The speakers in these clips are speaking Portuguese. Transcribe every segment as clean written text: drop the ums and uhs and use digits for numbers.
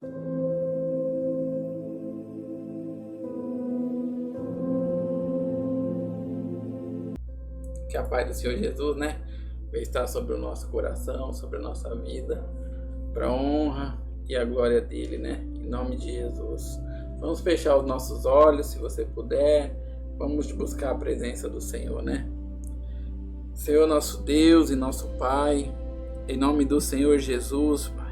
Que a paz do Senhor Jesus, vai estar sobre o nosso coração, sobre a nossa vida, para a honra e a glória dele, em nome de Jesus. Vamos fechar os nossos olhos, se você puder. Vamos buscar a presença do Senhor, Senhor, nosso Deus e nosso Pai, em nome do Senhor Jesus, Pai,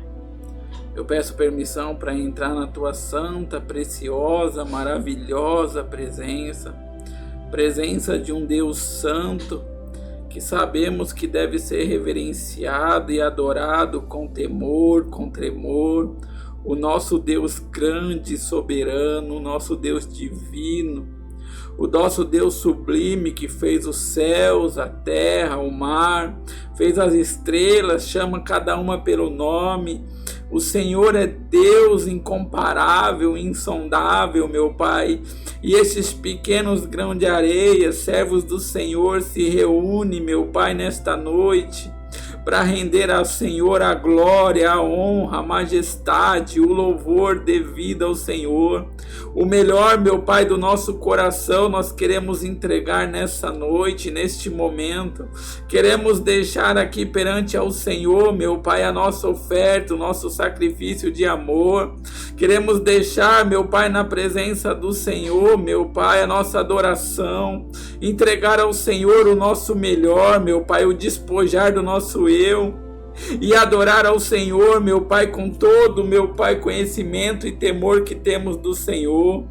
eu peço permissão para entrar na tua santa, preciosa, maravilhosa presença de um Deus santo, que sabemos que deve ser reverenciado e adorado com temor, com tremor, o nosso Deus grande e soberano, o nosso Deus divino, o nosso Deus sublime que fez os céus, a terra, o mar, fez as estrelas, chama cada uma pelo nome. O Senhor é Deus incomparável, insondável, meu Pai. E esses pequenos grãos de areia, servos do Senhor, se reúnem, meu Pai, nesta noite, para render ao Senhor a glória, a honra, a majestade, o louvor devido ao Senhor. O melhor, meu Pai, do nosso coração nós queremos entregar nessa noite, neste momento. Queremos deixar aqui perante ao Senhor, meu Pai, a nossa oferta, o nosso sacrifício de amor. Queremos deixar, meu Pai, na presença do Senhor, meu Pai, a nossa adoração. Entregar ao Senhor o nosso melhor, meu Pai, o despojar do nosso eu, e adorar ao Senhor, meu Pai, com todo, meu Pai, conhecimento e temor que temos do Senhor.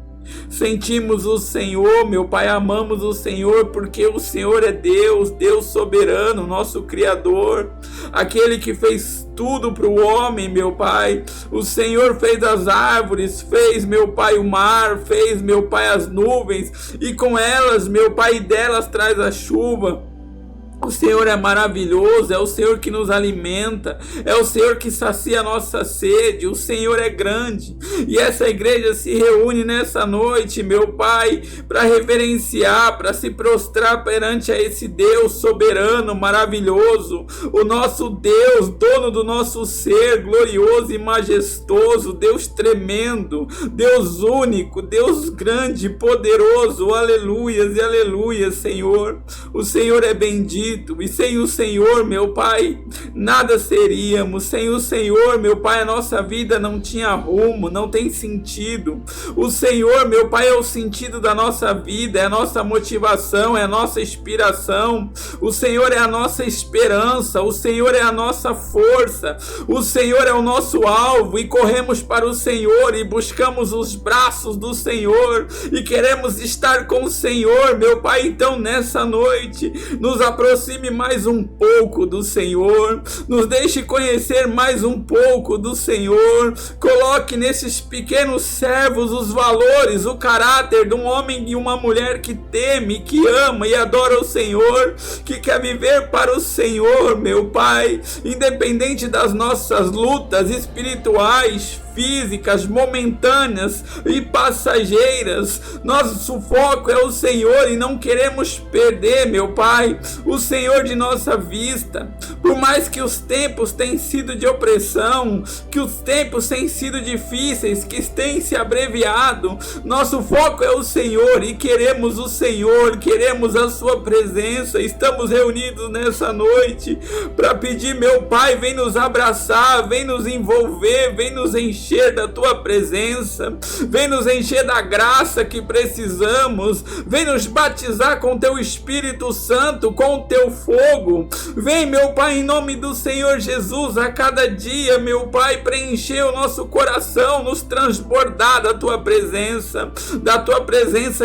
Sentimos o Senhor, meu Pai, amamos o Senhor, porque o Senhor é Deus, Deus soberano, nosso Criador, aquele que fez tudo para o homem, meu Pai. O Senhor fez as árvores, fez, meu Pai, o mar, fez, meu Pai, as nuvens, e com elas, meu Pai, delas traz a chuva. O Senhor é maravilhoso, é o Senhor que nos alimenta, é o Senhor que sacia a nossa sede, o Senhor é grande. E essa igreja se reúne nessa noite, meu Pai, para reverenciar, para se prostrar perante a esse Deus soberano, maravilhoso, o nosso Deus, dono do nosso ser, glorioso e majestoso, Deus tremendo, Deus único, Deus grande, poderoso, aleluias e aleluias, Senhor. O Senhor é bendito. E sem o Senhor, meu Pai, nada seríamos. Sem o Senhor, meu Pai, a nossa vida não tinha rumo, não tem sentido. O Senhor, meu Pai, é o sentido da nossa vida, é a nossa motivação, é a nossa inspiração. O Senhor é a nossa esperança, o Senhor é a nossa força, o Senhor é o nosso alvo, e corremos para o Senhor e buscamos os braços do Senhor e queremos estar com o Senhor, meu Pai. Então nessa noite nos aproxime mais um pouco do Senhor, nos deixe conhecer mais um pouco do Senhor. Coloque nesses pequenos servos os valores, o caráter de um homem e uma mulher que teme, que ama e adora o Senhor, que quer viver para o Senhor, meu Pai, independente das nossas lutas espirituais, físicas, momentâneas e passageiras. Nosso foco é o Senhor e não queremos perder, meu Pai, o Senhor de nossa vista. Por mais que os tempos tenham sido de opressão, que os tempos tenham sido difíceis, que tenham se abreviado, nosso foco é o Senhor e queremos o Senhor, queremos a sua presença. Estamos reunidos nessa noite para pedir, meu Pai, vem nos abraçar, vem nos envolver, vem nos encher da tua presença, vem nos encher da graça que precisamos, vem nos batizar com teu Espírito Santo, com o teu fogo. Vem, meu Pai, em nome do Senhor Jesus, a cada dia, meu Pai, preencher o nosso coração, nos transbordar da tua presença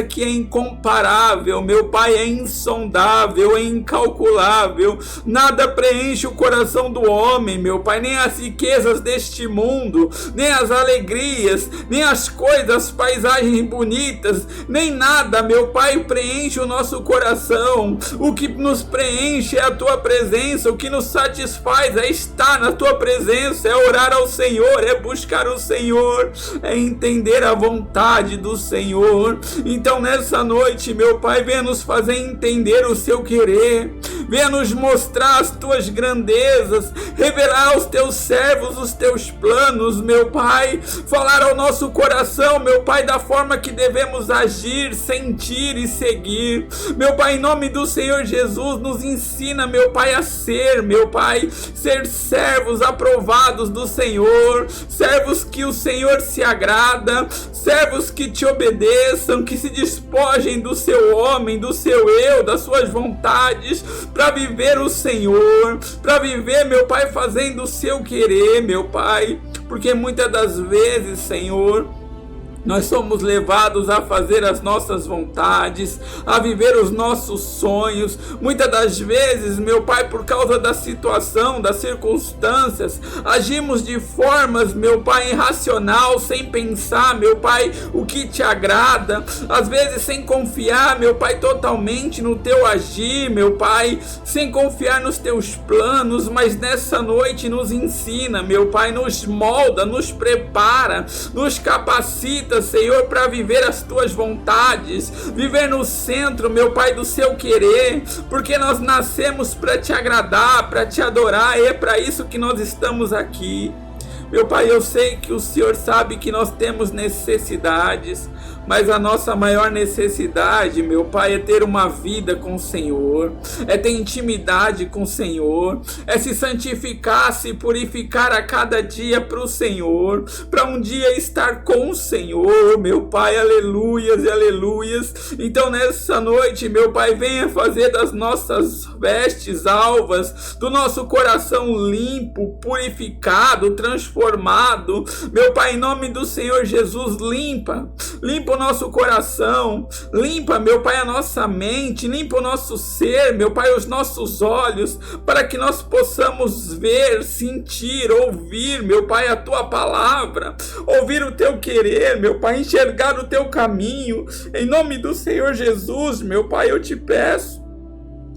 que é incomparável, meu Pai, é insondável, é incalculável. Nada preenche o coração do homem, meu Pai, nem as riquezas deste mundo, nem as alegrias, nem as coisas, as paisagens bonitas, nem nada, meu Pai, preenche o nosso coração. O que nos preenche é a tua presença, o que nos satisfaz é estar na tua presença, é orar ao Senhor, é buscar o Senhor, é entender a vontade do Senhor. Então nessa noite, meu Pai, venha nos fazer entender o seu querer, venha nos mostrar as tuas grandezas, revelar aos teus servos os teus planos, meu Pai, falar ao nosso coração, meu Pai, da forma que devemos agir, sentir e seguir. Meu Pai, em nome do Senhor Jesus, nos ensina, meu Pai, a ser, meu Pai, ser servos aprovados do Senhor, servos que o Senhor se agrada, servos que te obedeçam, que se despojem do seu homem, do seu eu, das suas vontades, para viver o Senhor, para viver, meu Pai, fazendo o seu querer, meu Pai, porque muitas das vezes, Senhor, nós somos levados a fazer as nossas vontades, a viver os nossos sonhos. Muitas das vezes, meu Pai, por causa da situação, das circunstâncias, agimos de formas, meu Pai, irracional, sem pensar, meu Pai, o que te agrada. Às vezes sem confiar, meu Pai, totalmente no teu agir, meu Pai, sem confiar nos teus planos. Mas nessa noite nos ensina, meu Pai, nos molda, nos prepara, nos capacita, Senhor, para viver as tuas vontades, viver no centro, meu Pai, do seu querer, porque nós nascemos para te agradar, para te adorar, e é para isso que nós estamos aqui. Meu Pai, eu sei que o Senhor sabe que nós temos necessidades, mas a nossa maior necessidade, meu Pai, é ter uma vida com o Senhor, é ter intimidade com o Senhor, é se santificar, se purificar a cada dia para o Senhor, para um dia estar com o Senhor, meu Pai, aleluias e aleluias. Então nessa noite, meu Pai, venha fazer das nossas vestes alvas, do nosso coração limpo, purificado, transformado, meu Pai, em nome do Senhor Jesus, limpa o nosso coração, limpa, meu Pai, a nossa mente, limpa o nosso ser, meu Pai, os nossos olhos, para que nós possamos ver, sentir, ouvir, meu Pai, a tua palavra, ouvir o teu querer, meu Pai, enxergar o teu caminho. Em nome do Senhor Jesus, meu Pai, eu te peço,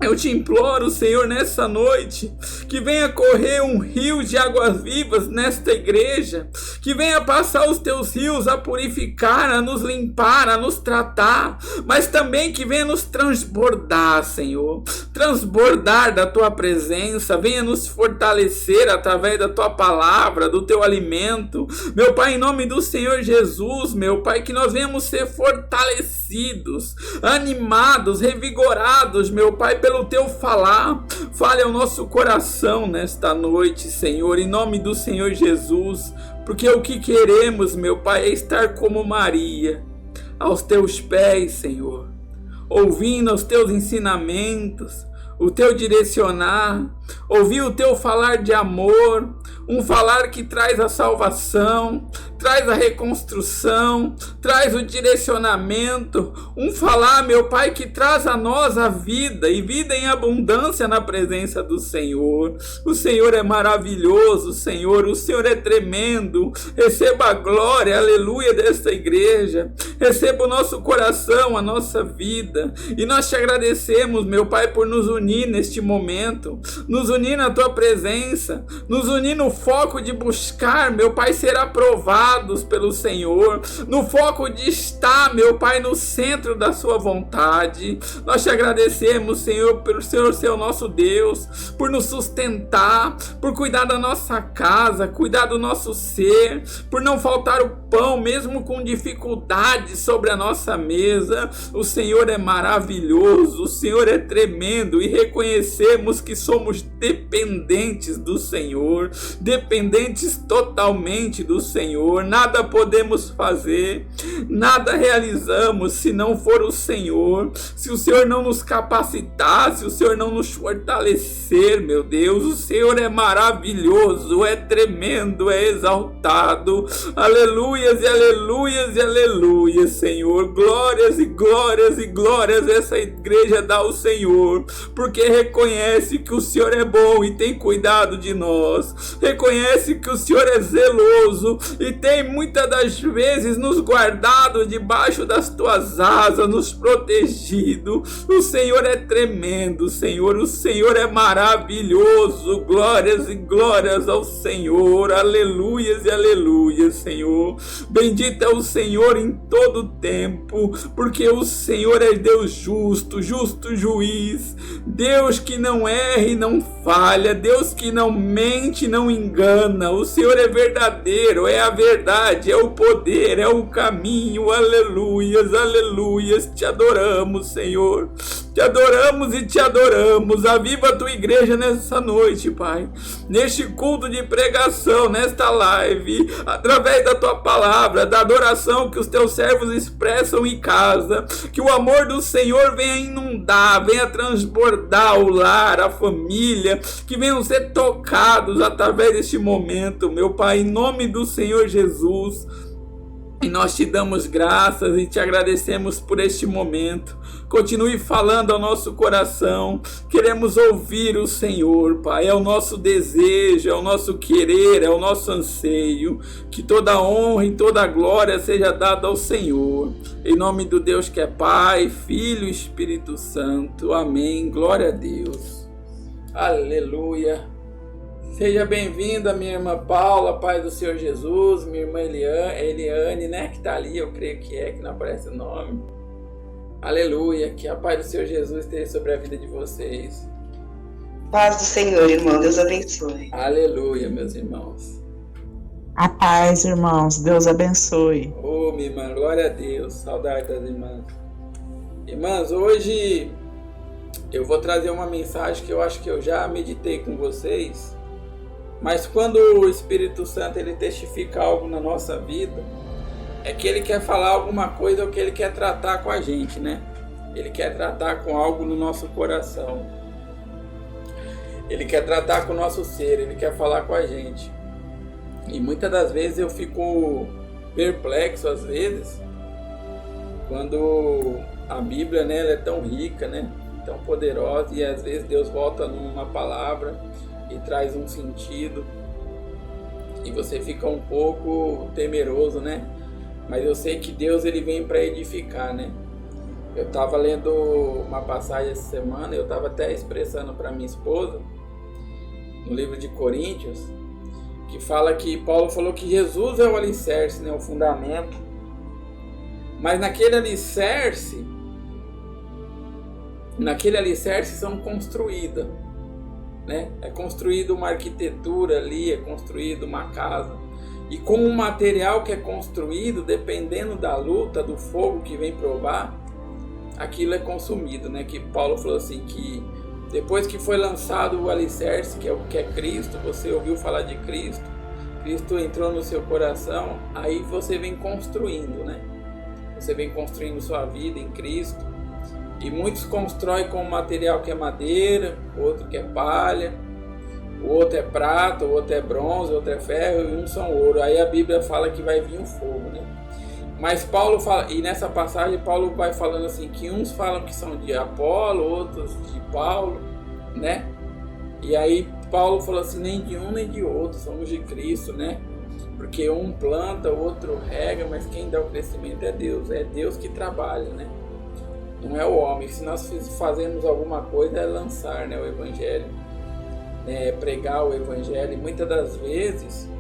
eu te imploro, Senhor, nessa noite, que venha correr um rio de águas vivas nesta igreja, que venha passar os teus rios a purificar, a nos limpar, a nos tratar, mas também que venha nos transbordar, Senhor, transbordar da tua presença, venha nos fortalecer através da tua palavra, do teu alimento, meu Pai, em nome do Senhor Jesus, meu Pai, que nós venhamos ser fortalecidos, animados, revigorados, meu Pai, pelo teu falar. Fale ao nosso coração nesta noite, Senhor, em nome do Senhor Jesus, porque o que queremos, meu Pai, é estar como Maria, aos teus pés, Senhor, ouvindo os teus ensinamentos, o teu direcionar, ouvir o teu falar de amor, um falar que traz a salvação, traz a reconstrução, traz o direcionamento, um falar, meu Pai, que traz a nós a vida, e vida em abundância na presença do Senhor. O Senhor é maravilhoso, Senhor, o Senhor é tremendo. Receba a glória, aleluia, desta igreja, receba o nosso coração, a nossa vida, e nós te agradecemos, meu Pai, por nos unir neste momento, nos unir na tua presença, nos unir no foco de buscar, meu Pai, ser aprovados pelo Senhor, no foco de estar, meu Pai, no centro da sua vontade. Nós te agradecemos, Senhor, pelo Senhor ser o nosso Deus, por nos sustentar, por cuidar da nossa casa, cuidar do nosso ser, por não faltar o pão, mesmo com dificuldades sobre a nossa mesa. O Senhor é maravilhoso, o Senhor é tremendo, e reconhecemos que somos dependentes do Senhor, dependentes totalmente do Senhor. Nada podemos fazer, nada realizamos se não for o Senhor, se o Senhor não nos capacitar, se o Senhor não nos fortalecer, meu Deus. O Senhor é maravilhoso, é tremendo, é exaltado, aleluias e aleluias e aleluias, Senhor. Glórias e glórias e glórias essa igreja dá ao Senhor, porque reconhece que o Senhor é bom e tem cuidado de nós, reconhece que o Senhor é zeloso e tem tem muitas das vezes nos guardado debaixo das tuas asas, nos protegido. O Senhor é tremendo, Senhor, o Senhor é maravilhoso. Glórias e glórias ao Senhor, aleluias e aleluias, Senhor. Bendito é o Senhor em todo o tempo, porque o Senhor é Deus justo, justo juiz, Deus que não erra e não falha, Deus que não mente, não engana. O Senhor é verdadeiro, é a verdade, é o poder, é o caminho. Aleluias, aleluias. Te adoramos, Senhor. Te adoramos e te adoramos. Aviva a tua igreja nessa noite, Pai. Neste culto de pregação, nesta live, através da tua palavra, da adoração que os teus servos expressam em casa. Que o amor do Senhor venha inundar, venha transbordar o lar, a família. Que venham ser tocados através deste momento, meu Pai, em nome do Senhor Jesus. E nós te damos graças e te agradecemos por este momento. Continue falando ao nosso coração. Queremos ouvir o Senhor, Pai. É o nosso desejo, é o nosso querer, é o nosso anseio. Que toda honra e toda glória seja dada ao Senhor. Em nome do Deus que é Pai, Filho e Espírito Santo. Amém. Glória a Deus. Aleluia. Seja bem-vinda, minha irmã Paula, Pai do Senhor Jesus, minha irmã Eliane, né, que está ali, eu creio que não aparece o nome. Aleluia, que a paz do Senhor Jesus esteja sobre a vida de vocês. Paz do Senhor, irmão, Deus abençoe. Aleluia, meus irmãos. A paz, irmãos, Deus abençoe. Oh, minha irmã, glória a Deus, saudade das irmãs. Irmãs, hoje eu vou trazer uma mensagem que eu acho que eu já meditei com vocês. Mas quando o Espírito Santo ele testifica algo na nossa vida, é que ele quer falar alguma coisa ou que ele quer tratar com a gente, né? Ele quer tratar com algo no nosso coração. Ele quer tratar com o nosso ser, ele quer falar com a gente. E muitas das vezes eu fico perplexo, às vezes, quando a Bíblia, né, ela é tão rica, né, tão poderosa, e às vezes Deus volta numa palavra e traz um sentido e você fica um pouco temeroso, né? Mas eu sei que Deus ele vem para edificar, né? Eu estava lendo uma passagem essa semana, eu estava até expressando para minha esposa no livro de Coríntios, que fala que Paulo falou que Jesus é o alicerce, né? O fundamento. Mas naquele alicerce são construídas, né? É construída uma arquitetura ali, é construída uma casa. E com o material que é construído, dependendo da luta, do fogo que vem provar, aquilo é consumido, né? Que Paulo falou assim, que depois que foi lançado o alicerce, que é Cristo, você ouviu falar de Cristo, Cristo entrou no seu coração, aí você vem construindo, né? Você vem construindo sua vida em Cristo. E muitos constroem com um material que é madeira, outro que é palha, o outro é prata, o outro é bronze, o outro é ferro e uns são ouro. Aí a Bíblia fala que vai vir um fogo, né? Mas Paulo fala, e nessa passagem Paulo vai falando assim, que uns falam que são de Apolo, outros de Paulo, né? E aí Paulo falou assim, nem de um nem de outro, somos de Cristo, né? Porque um planta, o outro rega, mas quem dá o crescimento é Deus que trabalha, né? Não é o homem. Se nós fazemos alguma coisa é lançar, né, o Evangelho, pregar o Evangelho. E muitas das vezes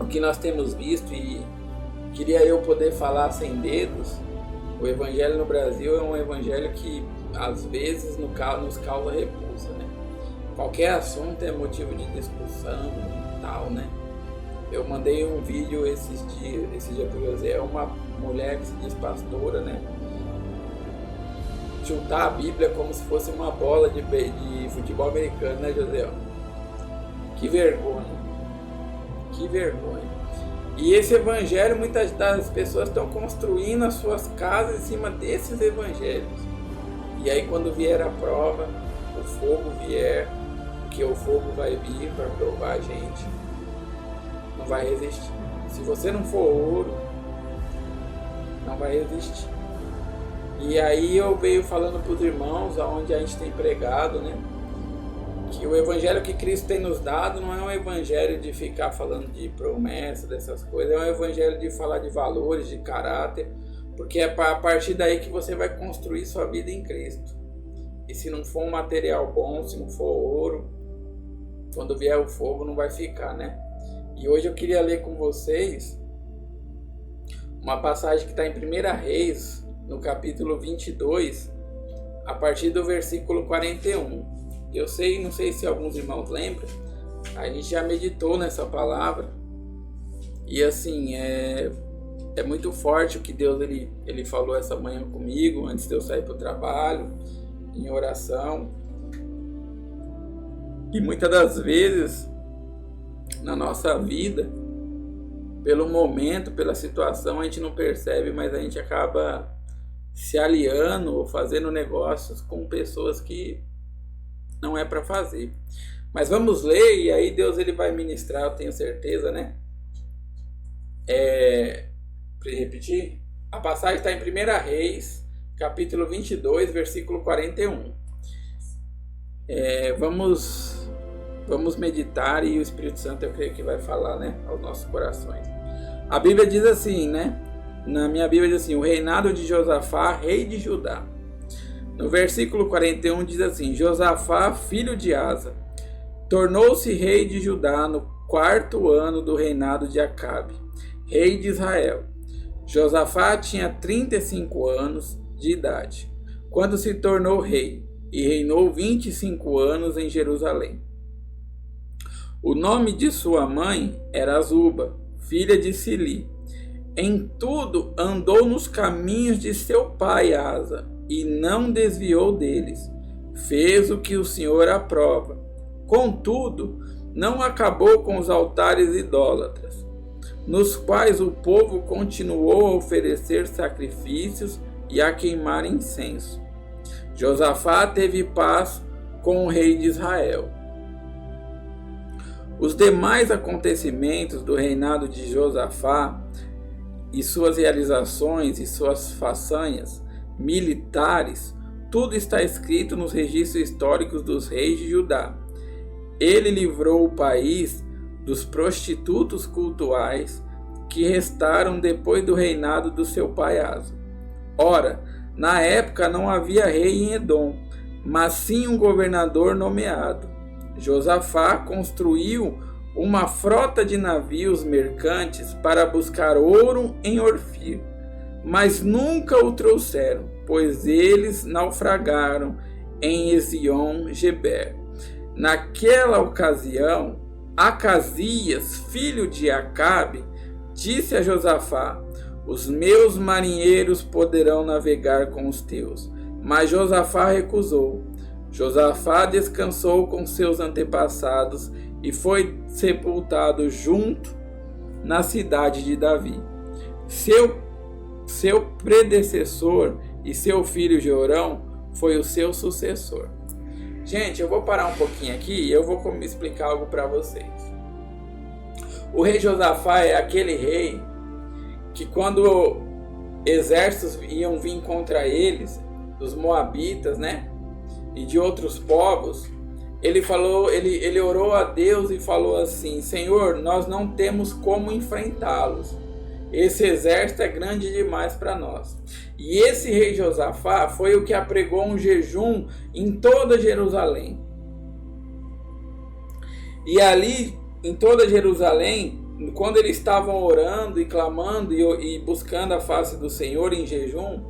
o que nós temos visto, e queria eu poder falar sem dedos, o Evangelho no Brasil é um Evangelho que às vezes nos causa repulsa, né? Qualquer assunto é motivo de discussão e tal, né? Eu mandei um vídeo esse dia para você, é uma mulher que se diz pastora, né? Chutar a Bíblia como se fosse uma bola de futebol americano, né, José? Que vergonha. Que vergonha. E esse evangelho, muitas das pessoas estão construindo as suas casas em cima desses evangelhos. E aí quando vier a prova, o fogo vier, porque o fogo vai vir para provar a gente, não vai resistir. Se você não for ouro, não vai resistir. E aí eu venho falando para os irmãos, aonde a gente tem pregado, né, que o evangelho que Cristo tem nos dado não é um evangelho de ficar falando de promessa, dessas coisas, é um evangelho de falar de valores, de caráter, porque é a partir daí que você vai construir sua vida em Cristo. E se não for um material bom, se não for ouro, quando vier o fogo não vai ficar, né? E hoje eu queria ler com vocês uma passagem que está em 1 Reis, no capítulo 22, a partir do versículo 41. Eu sei, não sei se alguns irmãos lembram, a gente já meditou nessa palavra, e assim, é muito forte o que Deus ele falou essa manhã comigo, antes de eu sair para o trabalho, em oração. E muitas das vezes, na nossa vida, pelo momento, pela situação, a gente não percebe, mas a gente acaba se aliando ou fazendo negócios com pessoas que não é para fazer. Mas vamos ler, e aí Deus ele vai ministrar, eu tenho certeza, né? Para repetir, a passagem está em 1 Reis, capítulo 22, versículo 41. Vamos meditar, e o Espírito Santo eu creio que vai falar, né, aos nossos corações. A Bíblia diz assim, né? Na minha Bíblia diz assim: o reinado de Josafá, rei de Judá. No versículo 41 diz assim: Josafá, filho de Asa, tornou-se rei de Judá no 4º ano do reinado de Acabe, rei de Israel. Josafá tinha 35 anos de idade quando se tornou rei, e reinou 25 anos em Jerusalém. O nome de sua mãe era Azuba, filha de Sili. Em tudo andou nos caminhos de seu pai Asa, e não desviou deles. Fez o que o Senhor aprova. Contudo, não acabou com os altares idólatras, nos quais o povo continuou a oferecer sacrifícios e a queimar incenso. Josafá teve paz com o rei de Israel. Os demais acontecimentos do reinado de Josafá e suas realizações e suas façanhas militares, tudo está escrito nos registros históricos dos reis de Judá. Ele livrou o país dos prostitutos cultuais que restaram depois do reinado do seu pai Asa. Ora, na época não havia rei em Edom, mas sim um governador nomeado. Josafá construiu uma frota de navios mercantes para buscar ouro em Ofir, mas nunca o trouxeram, pois eles naufragaram em Ezion-Geber. Naquela ocasião, Acasias, filho de Acabe, disse a Josafá: os meus marinheiros poderão navegar com os teus. Mas Josafá recusou. Josafá descansou com seus antepassados e foi sepultado junto na cidade de Davi. Seu predecessor e seu filho Jorão foi o seu sucessor. Gente, eu vou parar um pouquinho aqui e eu vou explicar algo para vocês. O rei Josafá é aquele rei que, quando exércitos iam vir contra eles, dos moabitas, né, e de outros povos, ele orou a Deus e falou assim: Senhor, nós não temos como enfrentá-los. Esse exército é grande demais para nós. E esse rei Josafá foi o que apregou um jejum em toda Jerusalém. E ali, em toda Jerusalém, quando eles estavam orando e clamando e buscando a face do Senhor em jejum,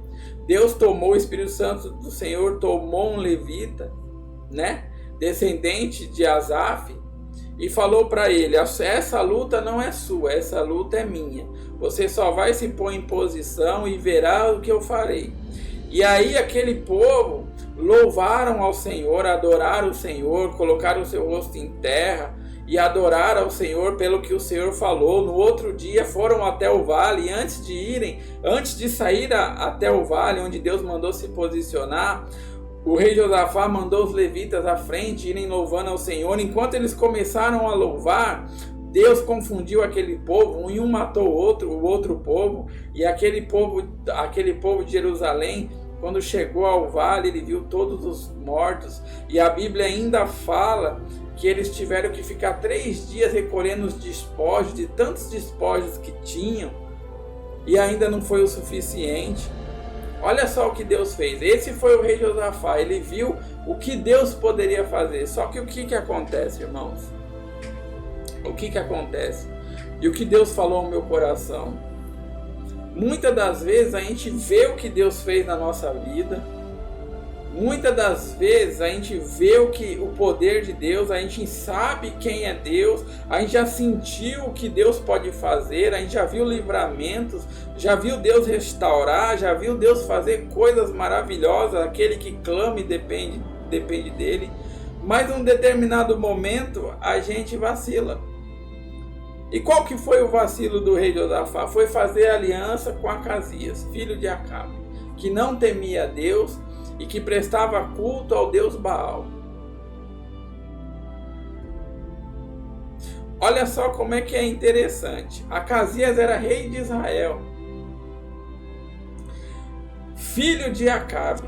Deus tomou, o Espírito Santo do Senhor tomou um levita, né, descendente de Asaf, e falou para ele: essa luta não é sua, essa luta é minha. Você só vai se pôr em posição e verá o que eu farei. E aí aquele povo louvaram ao Senhor, adoraram o Senhor, colocaram o seu rosto em terra e adoraram ao Senhor pelo que o Senhor falou. No outro dia foram até o vale, e antes de sair até o vale onde Deus mandou se posicionar, o rei Josafá mandou os levitas à frente irem louvando ao Senhor. Enquanto eles começaram a louvar, Deus confundiu aquele povo, e um matou o outro povo, e aquele povo de Jerusalém Quando chegou ao vale, ele viu todos os mortos. E a Bíblia ainda fala que eles tiveram que ficar 3 dias recolhendo os despojos, de tantos despojos que tinham. E ainda não foi o suficiente. Olha só o que Deus fez. Esse foi o rei Josafá. Ele viu o que Deus poderia fazer. Só que o que acontece, irmãos? O que acontece? E o que Deus falou ao meu coração? Muitas das vezes a gente vê o que Deus fez na nossa vida. Muitas das vezes a gente vê o poder de Deus, a gente sabe quem é Deus, a gente já sentiu o que Deus pode fazer, a gente já viu livramentos, já viu Deus restaurar, já viu Deus fazer coisas maravilhosas, aquele que clama e depende dele. Mas em um determinado momento a gente vacila. E qual que foi o vacilo do rei Josafá? Foi fazer aliança com Acasias, filho de Acabe, que não temia a Deus e que prestava culto ao Deus Baal. Olha só como é que é interessante. Acasias era rei de Israel, filho de Acabe,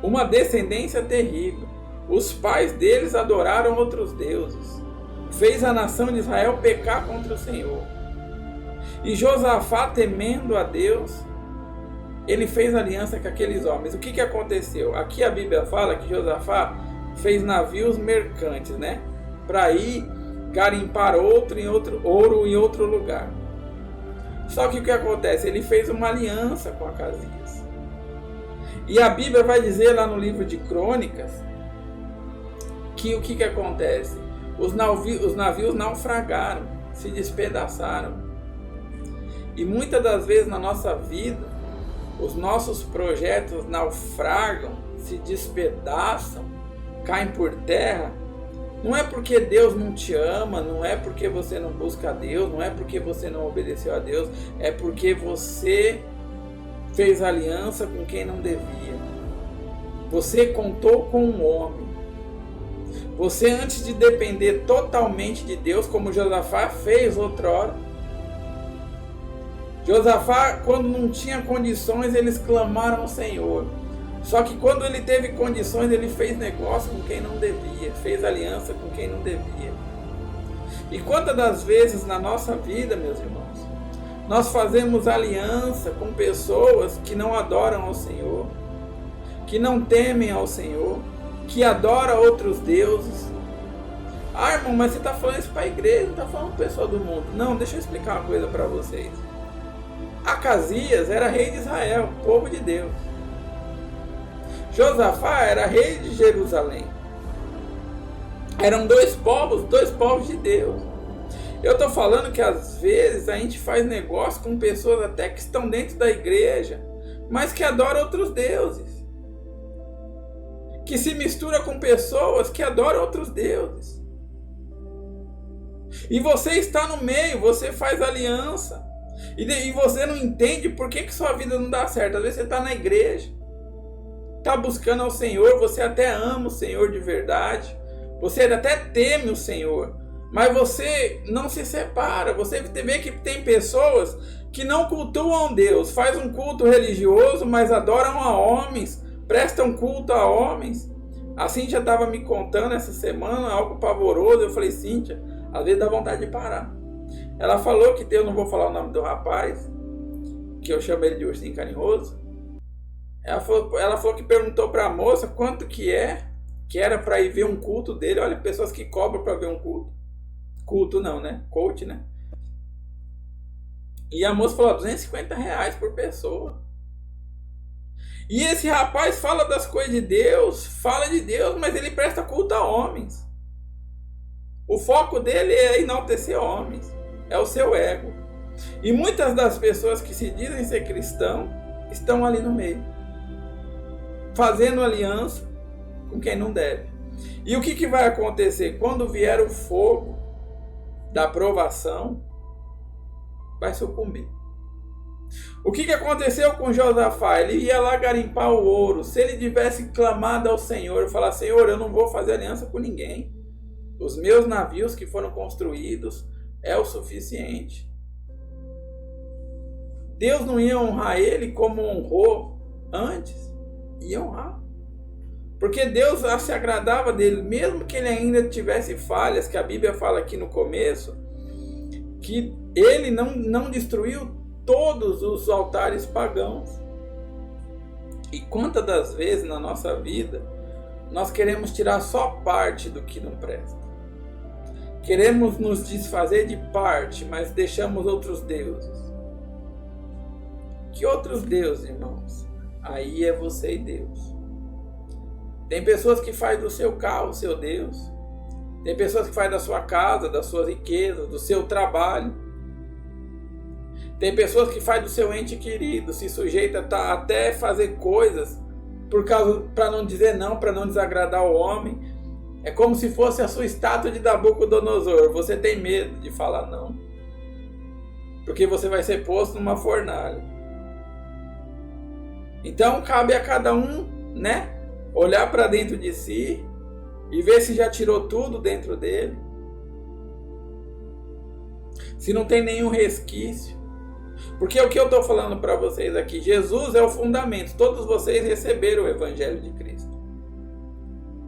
uma descendência terrível. Os pais deles adoraram outros deuses. Fez a nação de Israel pecar contra o Senhor. E Josafá, temendo a Deus, ele fez aliança com aqueles homens. O que aconteceu? Aqui a Bíblia fala que Josafá fez navios mercantes, né? Para ir garimpar ouro em outro lugar. Só que o que acontece? Ele fez uma aliança com Acasias. E a Bíblia vai dizer lá no livro de Crônicas que o que acontece? Os navios naufragaram, se despedaçaram. E muitas das vezes na nossa vida, os nossos projetos naufragam, se despedaçam, caem por terra. Não é porque Deus não te ama, não é porque você não busca a Deus, não é porque você não obedeceu a Deus, é porque você fez aliança com quem não devia. Você contou com um homem. Você, antes de depender totalmente de Deus, como Josafá fez outrora. Josafá, quando não tinha condições, eles clamaram ao Senhor. Só que quando ele teve condições, ele fez negócio com quem não devia, fez aliança com quem não devia. E quantas das vezes na nossa vida, meus irmãos, nós fazemos aliança com pessoas que não adoram ao Senhor, que não temem ao Senhor, que adoram outros deuses. Ah, irmão, mas você está falando isso para a igreja, não está falando para o pessoal do mundo. Não, deixa eu explicar uma coisa para vocês. Acasias era rei de Israel, povo de Deus. Josafá era rei de Jerusalém. Eram dois povos de Deus. Eu estou falando que às vezes a gente faz negócio com pessoas até que estão dentro da igreja, mas que adoram outros deuses. Que se mistura com pessoas que adoram outros deuses. E você está no meio, você faz aliança. E você não entende por que sua vida não dá certo. Às vezes você está na igreja, está buscando ao Senhor, você até ama o Senhor de verdade, você até teme o Senhor, mas você não se separa. Você vê que tem pessoas que não cultuam Deus, faz um culto religioso, mas adoram a homens, prestam culto a homens. A Cíntia estava me contando essa semana algo pavoroso. Eu falei, Cíntia, às vezes dá vontade de parar. Ela falou que eu não vou falar o nome do rapaz, que eu chamo ele de ursinho carinhoso. Ela falou que perguntou para a moça quanto que era para ir ver um culto dele. Olha, pessoas que cobram para ver um culto. Culto não, né? Coach, né? E a moça falou, R$250 por pessoa. E esse rapaz fala das coisas de Deus, fala de Deus, mas ele presta culto a homens. O foco dele é enaltecer homens, é o seu ego. E muitas das pessoas que se dizem ser cristão estão ali no meio, fazendo aliança com quem não deve. E o que vai acontecer? Quando vier o fogo da provação, vai sucumbir. O que aconteceu com Josafá? Ele ia lá garimpar o ouro. Se ele tivesse clamado ao Senhor e falar, Senhor, eu não vou fazer aliança com ninguém, os meus navios que foram construídos é o suficiente. Deus não ia honrar ele como honrou antes. e honrar. Porque Deus se agradava dele, mesmo que ele ainda tivesse falhas, que a Bíblia fala aqui no começo, que ele não destruiu todos os altares pagãos. E quantas das vezes na nossa vida nós queremos tirar só parte do que não presta. Queremos nos desfazer de parte, mas deixamos outros deuses. Que outros deuses, irmãos? Aí é você e Deus. Tem pessoas que fazem do seu carro o seu Deus. Tem pessoas que fazem da sua casa, das suas riquezas, do seu trabalho. Tem pessoas que fazem do seu ente querido, se sujeita a até fazer coisas para não dizer não, para não desagradar o homem. É como se fosse a sua estátua de Nabucodonosor. Você tem medo de falar não, porque você vai ser posto numa fornalha. Então cabe a cada um, né, olhar para dentro de si e ver se já tirou tudo dentro dele, se não tem nenhum resquício. Porque o que eu estou falando para vocês aqui, Jesus é o fundamento. Todos vocês receberam o Evangelho de Cristo.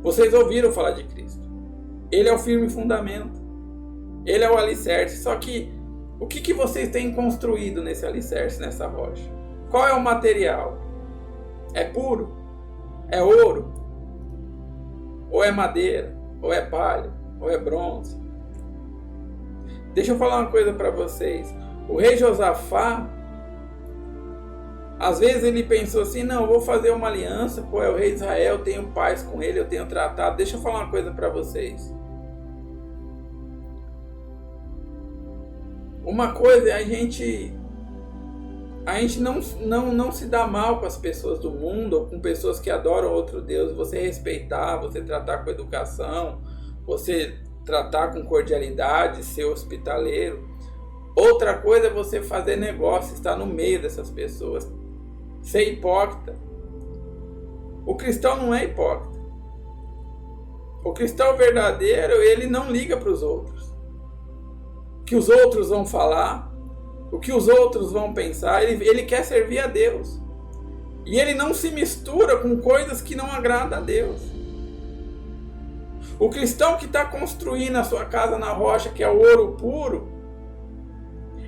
Vocês ouviram falar de Cristo. Ele é o firme fundamento. Ele é o alicerce. Só que o que vocês têm construído nesse alicerce, nessa rocha? Qual é o material? É puro? É ouro? Ou é madeira? Ou é palha? Ou é bronze? Deixa eu falar uma coisa para vocês. O rei Josafá, às vezes ele pensou assim, não, eu vou fazer uma aliança, pô, é o rei de Israel, eu tenho paz com ele, eu tenho tratado. Deixa eu falar uma coisa para vocês. Uma coisa é a gente não se dá mal com as pessoas do mundo, ou com pessoas que adoram outro Deus. Você respeitar, você tratar com educação, você tratar com cordialidade, ser hospitaleiro. Outra coisa é você fazer negócio, estar no meio dessas pessoas, ser hipócrita. O cristão não é hipócrita. O cristão verdadeiro, ele não liga para os outros. O que os outros vão falar, o que os outros vão pensar, ele quer servir a Deus. E ele não se mistura com coisas que não agradam a Deus. O cristão que está construindo a sua casa na rocha, que é o ouro puro,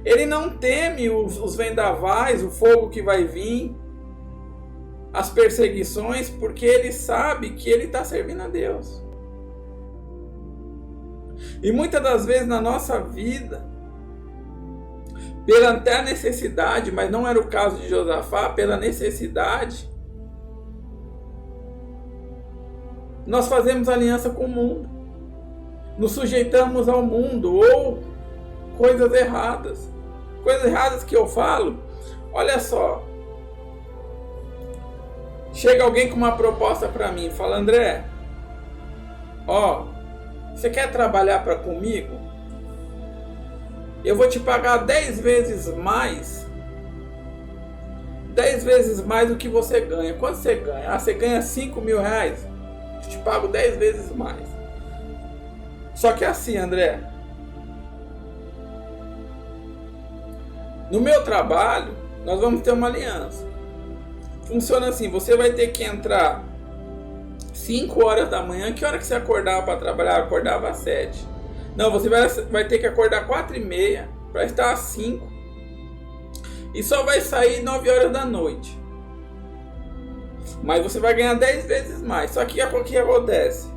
ele não teme os vendavais, o fogo que vai vir, as perseguições, porque ele sabe que ele está servindo a Deus. E muitas das vezes na nossa vida, pela até necessidade, mas não era o caso de Josafá, pela necessidade, nós fazemos aliança com o mundo, nos sujeitamos ao mundo, ou coisas erradas. Coisas erradas que eu falo, olha só. Chega alguém com uma proposta para mim, fala, André, ó, você quer trabalhar comigo? Eu vou te pagar 10 vezes mais. 10 vezes mais do que você ganha. Quanto você ganha? Ah, você ganha 5 mil reais? Eu te pago 10 vezes mais. Só que é assim, André. No meu trabalho, nós vamos ter uma aliança. Funciona assim, você vai ter que entrar 5 horas da manhã. Que hora que você acordava para trabalhar? Eu acordava às 7. Não, você vai ter que acordar 4h30 para estar às 5. E só vai sair 9 horas da noite. Mas você vai ganhar 10 vezes mais. Só que o que acontece?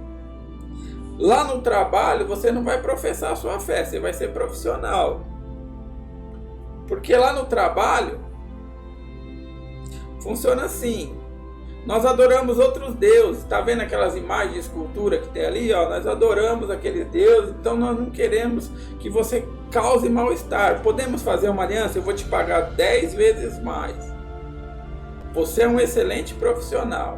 Lá no trabalho, você não vai professar a sua fé, você vai ser profissional. Porque lá no trabalho funciona assim. Nós adoramos outros deuses. Está vendo aquelas imagens de escultura que tem ali? Ó, nós adoramos aqueles deuses. Então nós não queremos que você cause mal-estar. Podemos fazer uma aliança? Eu vou te pagar 10 vezes mais. Você é um excelente profissional.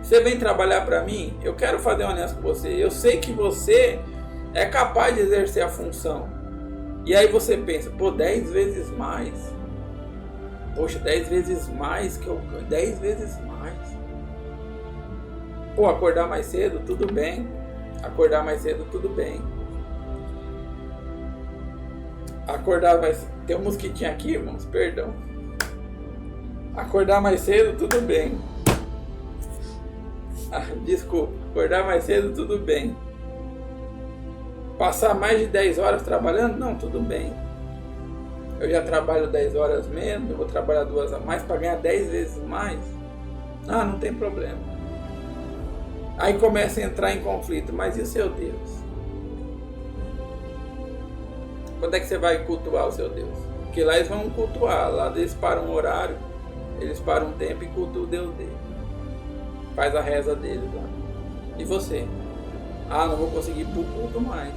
Você vem trabalhar para mim? Eu quero fazer uma aliança com você. Eu sei que você é capaz de exercer a função. E aí você pensa, pô, 10 vezes mais. Poxa, 10 vezes mais que eu ganho. 10 vezes mais. Pô, acordar mais cedo, tudo bem. Acordar mais cedo, tudo bem. Acordar mais... Tem um mosquitinho aqui, irmãos, perdão. Acordar mais cedo, tudo bem. Desculpa, acordar mais cedo, tudo bem. Passar mais de 10 horas trabalhando? Não, tudo bem. Eu já trabalho 10 horas menos, eu vou trabalhar 2 a mais para ganhar 10 vezes mais. Não tem problema. Aí começa a entrar em conflito, mas e o seu Deus? Quando é que você vai cultuar o seu Deus? Porque lá eles vão cultuar, lá eles param um horário, eles param um tempo e cultuam o Deus dele. Faz a reza deles lá. E você? Não vou conseguir ir pro culto mais.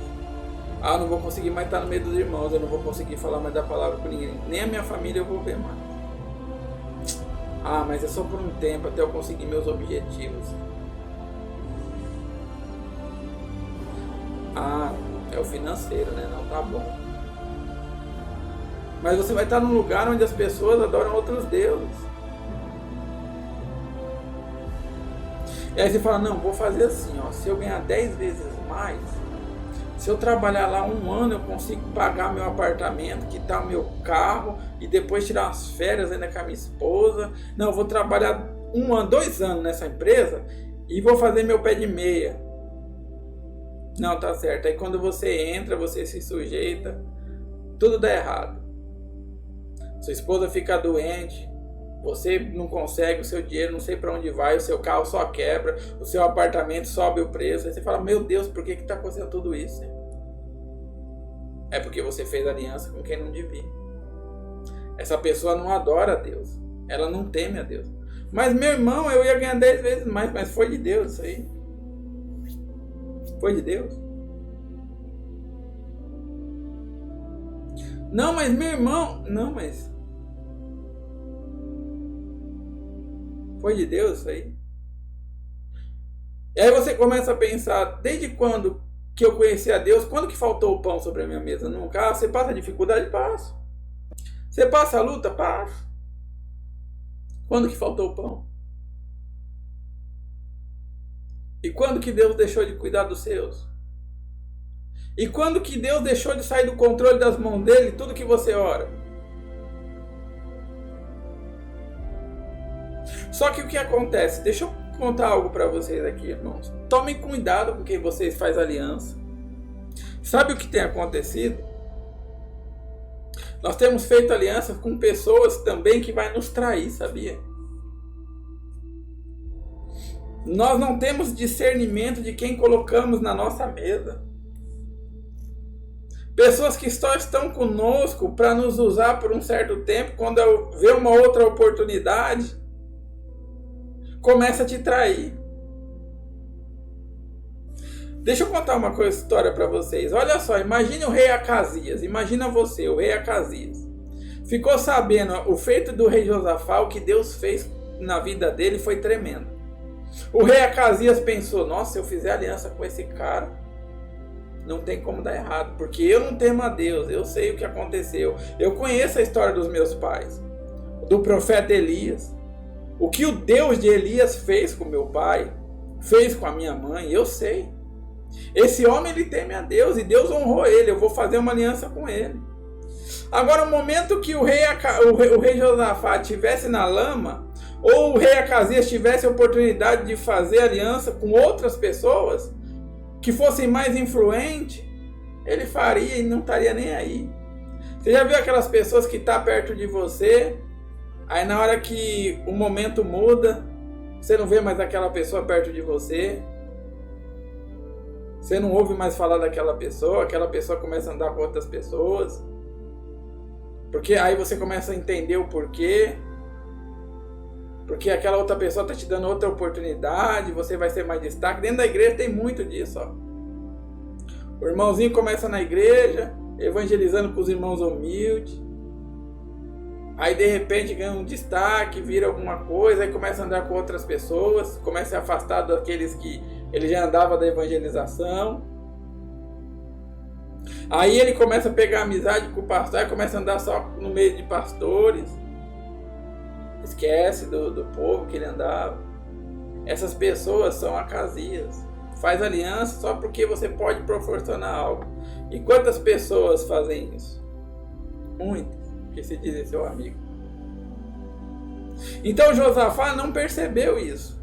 Não vou conseguir mais estar no meio dos irmãos, eu não vou conseguir falar mais da palavra com ninguém. Nem a minha família eu vou ver mais. Mas é só por um tempo até eu conseguir meus objetivos. É o financeiro, né? Não, tá bom. Mas você vai estar num lugar onde as pessoas adoram outros deuses. E aí você fala, não, vou fazer assim, ó, se eu ganhar 10 vezes mais, se eu trabalhar lá 1 ano, eu consigo pagar meu apartamento, quitar meu carro e depois tirar umas férias ainda com a minha esposa. Não, eu vou trabalhar 1 ano, 2 anos nessa empresa e vou fazer meu pé de meia. Não, tá certo. Aí quando você entra, você se sujeita, tudo dá errado. Sua esposa fica doente, você não consegue, o seu dinheiro não sei para onde vai, o seu carro só quebra, o seu apartamento sobe o preço. Aí você fala, meu Deus, por que está acontecendo tudo isso? É porque você fez aliança com quem não devia. Essa pessoa não adora a Deus, ela não teme a Deus. Mas meu irmão, eu ia ganhar 10 vezes mais, mas foi de Deus isso aí. Foi de Deus. Não, mas meu irmão, não, mas foi de Deus isso aí? E aí você começa a pensar, desde quando que eu conheci a Deus, quando que faltou o pão sobre a minha mesa? Nunca. Você passa dificuldade? Passo. Você passa a luta? Passo. Quando que faltou o pão? E quando que Deus deixou de cuidar dos seus? E quando que Deus deixou de sair do controle das mãos dele tudo que você ora? Só que o que acontece? Deixa eu contar algo para vocês aqui, irmãos. Tomem cuidado com quem vocês fazem aliança. Sabe o que tem acontecido? Nós temos feito aliança com pessoas também que vai nos trair, sabia? Nós não temos discernimento de quem colocamos na nossa mesa. Pessoas que só estão conosco para nos usar por um certo tempo, quando vê uma outra oportunidade, começa a te trair. Deixa eu contar uma história para vocês. Olha só, imagine o rei Acasias. Imagina você, o rei Acasias. Ficou sabendo o feito do rei Josafá, o que Deus fez na vida dele foi tremendo. O rei Acasias pensou, nossa, se eu fizer aliança com esse cara, não tem como dar errado, porque eu não temo a Deus, eu sei o que aconteceu. Eu conheço a história dos meus pais, do profeta Elias. O que o Deus de Elias fez com meu pai, fez com a minha mãe, eu sei. Esse homem, ele teme a Deus e Deus honrou ele, eu vou fazer uma aliança com ele. Agora, o momento que o rei Josafá estivesse na lama, ou o rei Acasias tivesse a oportunidade de fazer aliança com outras pessoas que fossem mais influentes, ele faria e não estaria nem aí. Você já viu aquelas pessoas que estão perto de você, aí na hora que o momento muda, você não vê mais aquela pessoa perto de você, você não ouve mais falar daquela pessoa, aquela pessoa começa a andar com outras pessoas, porque aí você começa a entender o porquê, porque aquela outra pessoa está te dando outra oportunidade, você vai ser mais destaque. Dentro da igreja tem muito disso, ó. O irmãozinho começa na igreja, evangelizando com os irmãos humildes, aí de repente ganha um destaque, vira alguma coisa, aí começa a andar com outras pessoas, começa a se afastar daqueles que ele já andava da evangelização. Aí ele começa a pegar amizade com o pastor, aí começa a andar só no meio de pastores, esquece do povo que ele andava. Essas pessoas são Acasias. Faz aliança só porque você pode proporcionar algo. E quantas pessoas fazem isso? Muitas, que se dizem seu amigo. Então Josafá não percebeu isso.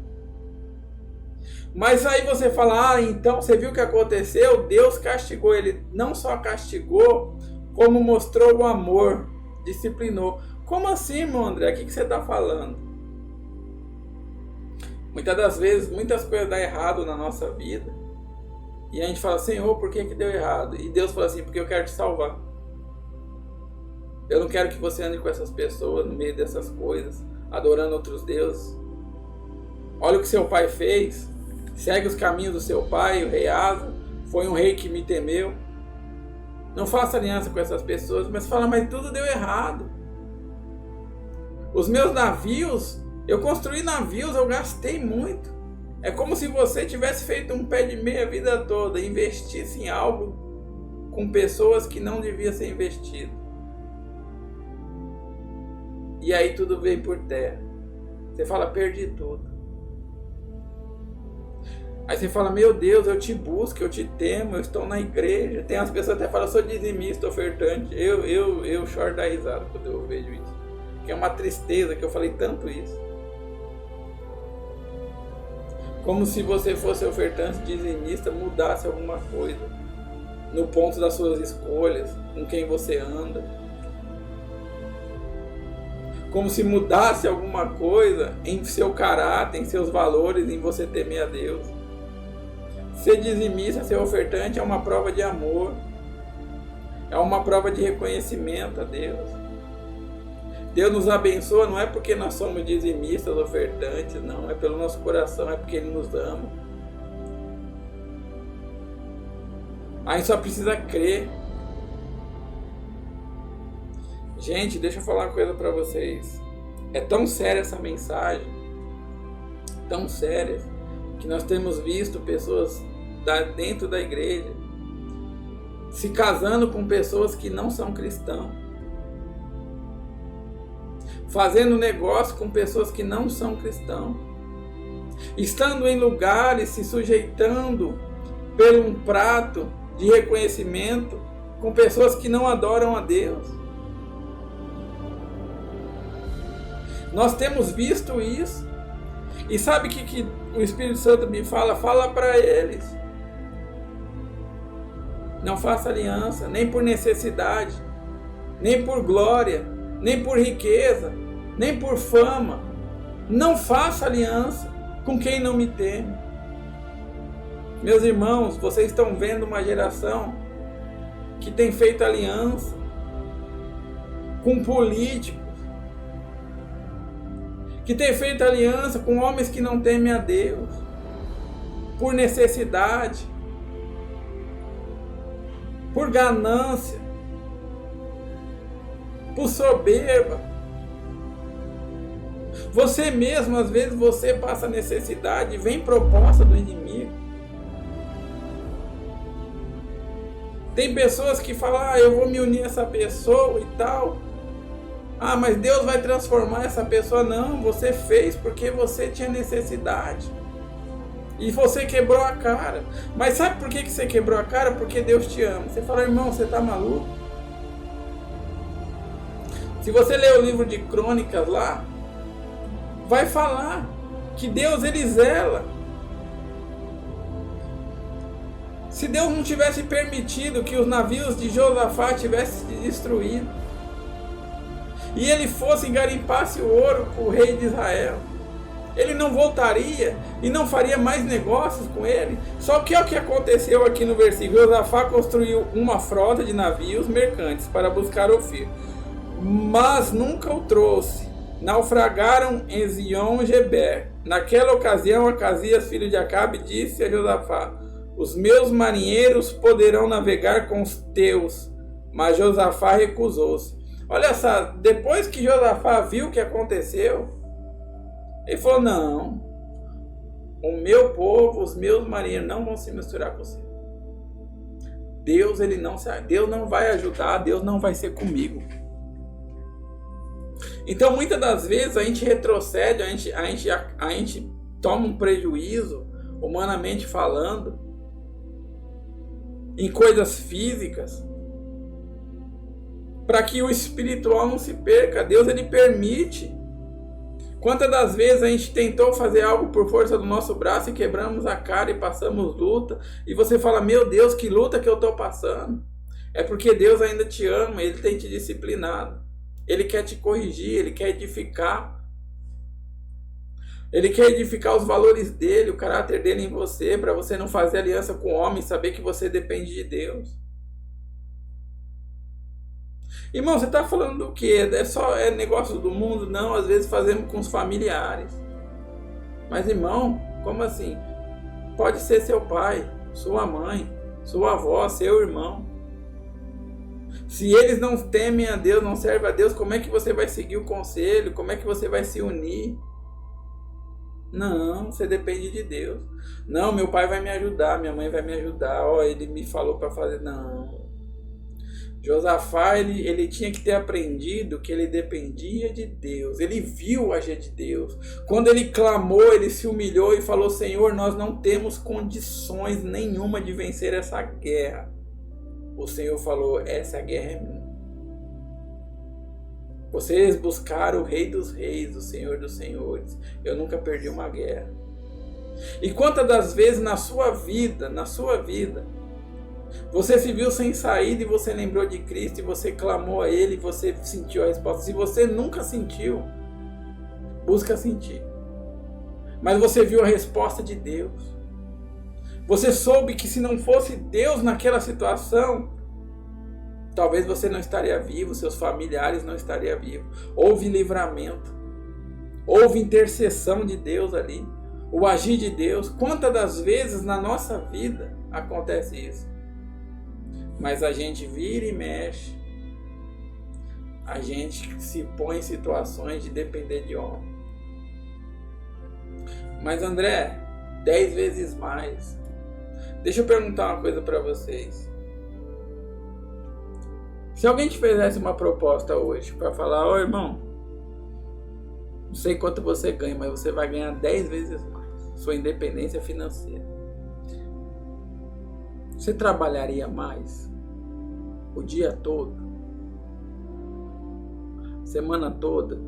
Mas aí você fala, então você viu o que aconteceu? Deus castigou ele. Não só castigou, como mostrou o amor, disciplinou. Como assim, irmão André? O que você está falando? Muitas das vezes, muitas coisas dão errado na nossa vida. E a gente fala, Senhor, por que deu errado? E Deus fala assim, porque eu quero te salvar. Eu não quero que você ande com essas pessoas no meio dessas coisas, adorando outros deuses. Olha o que seu pai fez. Segue os caminhos do seu pai, o rei Asa. Foi um rei que me temeu. Não faça aliança com essas pessoas. Mas fala, mas tudo deu errado. Os meus navios, eu construí navios, eu gastei muito. É como se você tivesse feito um pé de meia a vida toda, investisse em algo com pessoas que não devia ser investido. E aí tudo vem por terra. Você fala, perdi tudo. Aí você fala, meu Deus, eu te busco, eu te temo, eu estou na igreja. Tem as pessoas que até falam, eu sou dizimista, ofertante. Eu choro da risada quando eu vejo isso. Que é uma tristeza que eu falei tanto isso. Como se você fosse ofertante, dizimista, mudasse alguma coisa. No ponto das suas escolhas, com quem você anda. Como se mudasse alguma coisa em seu caráter, em seus valores, em você temer a Deus. Ser dizimista, ser ofertante é uma prova de amor. É uma prova de reconhecimento a Deus. Deus nos abençoa não é porque nós somos dizimistas, ofertantes, não. É pelo nosso coração, é porque Ele nos ama. A gente só precisa crer. Gente, deixa eu falar uma coisa para vocês. É tão séria essa mensagem, tão séria, que nós temos visto pessoas dentro da igreja se casando com pessoas que não são cristãos, fazendo negócio com pessoas que não são cristãos, estando em lugares, se sujeitando por um prato de reconhecimento com pessoas que não adoram a Deus. Nós temos visto isso. E sabe o que o Espírito Santo me fala? Fala para eles. Não faça aliança, nem por necessidade, nem por glória, nem por riqueza, nem por fama. Não faça aliança com quem não me teme. Meus irmãos, vocês estão vendo uma geração que tem feito aliança com políticos, que tem feito aliança com homens que não temem a Deus, por necessidade, por ganância, por soberba. Você mesmo, às vezes, você passa necessidade, vem proposta do inimigo. Tem pessoas que falam, eu vou me unir a essa pessoa e tal. Mas Deus vai transformar essa pessoa. Não, você fez porque você tinha necessidade. E você quebrou a cara. Mas sabe por que você quebrou a cara? Porque Deus te ama. Você fala, irmão, você está maluco? Se você ler o livro de Crônicas lá, vai falar que Deus, Ele zela. Se Deus não tivesse permitido que os navios de Josafá tivessem se destruído, e ele fosse e garimpasse o ouro com o rei de Israel, ele não voltaria e não faria mais negócios com ele. Só que é o que aconteceu aqui no versículo. Josafá construiu uma frota de navios mercantes para buscar Ofir, mas nunca o trouxe. Naufragaram em Ezion-Geber. Naquela ocasião, Acasias, filho de Acabe, disse a Josafá: os meus marinheiros poderão navegar com os teus. Mas Josafá recusou-se. Olha só, depois que Josafá viu o que aconteceu, ele falou, não, o meu povo, os meus marinheiros não vão se misturar com você. Deus não vai ajudar, Deus não vai ser comigo. Então, muitas das vezes, a gente retrocede, a gente toma um prejuízo, humanamente falando, em coisas físicas, para que o espiritual não se perca. Deus, Ele permite Quantas das vezes a gente tentou fazer algo por força do nosso braço e quebramos a cara e passamos luta, e você fala, meu Deus, que luta que eu estou passando. É porque Deus ainda te ama, Ele tem te disciplinado. Ele quer te corrigir, Ele quer edificar. Ele quer edificar os valores dele, o caráter dele em você, para você não fazer aliança com o homem, saber que você depende de Deus. Irmão, você está falando do quê? É negócio do mundo? Não, às vezes fazemos com os familiares. Mas irmão, como assim? Pode ser seu pai, sua mãe, sua avó, seu irmão. Se eles não temem a Deus, não servem a Deus, como é que você vai seguir o conselho? Como é que você vai se unir? Não, você depende de Deus. Não, meu pai vai me ajudar, minha mãe vai me ajudar. Ó, ele me falou para fazer. Não. Josafá, ele tinha que ter aprendido que ele dependia de Deus. Ele viu o agir de Deus. Quando ele clamou, ele se humilhou e falou, Senhor, nós não temos condições nenhuma de vencer essa guerra. O Senhor falou, essa guerra é minha. Vocês buscaram o Rei dos Reis, o Senhor dos Senhores. Eu nunca perdi uma guerra. E quantas das vezes na sua vida, você se viu sem saída e você lembrou de Cristo e você clamou a Ele e você sentiu a resposta. Se você nunca sentiu, busca sentir. Mas você viu a resposta de Deus. Você soube que se não fosse Deus naquela situação, talvez você não estaria vivo, seus familiares não estariam vivos. Houve livramento. Houve intercessão de Deus ali. O agir de Deus. Quantas das vezes na nossa vida acontece isso? Mas a gente vira e mexe. A gente se põe em situações de depender de homem. Mas André, 10 vezes mais. Deixa eu perguntar uma coisa para vocês. Se alguém te fizesse uma proposta hoje para falar, ó irmão, não sei quanto você ganha, mas você vai ganhar 10 vezes mais. Sua independência financeira. Você trabalharia mais? O dia todo? Semana toda?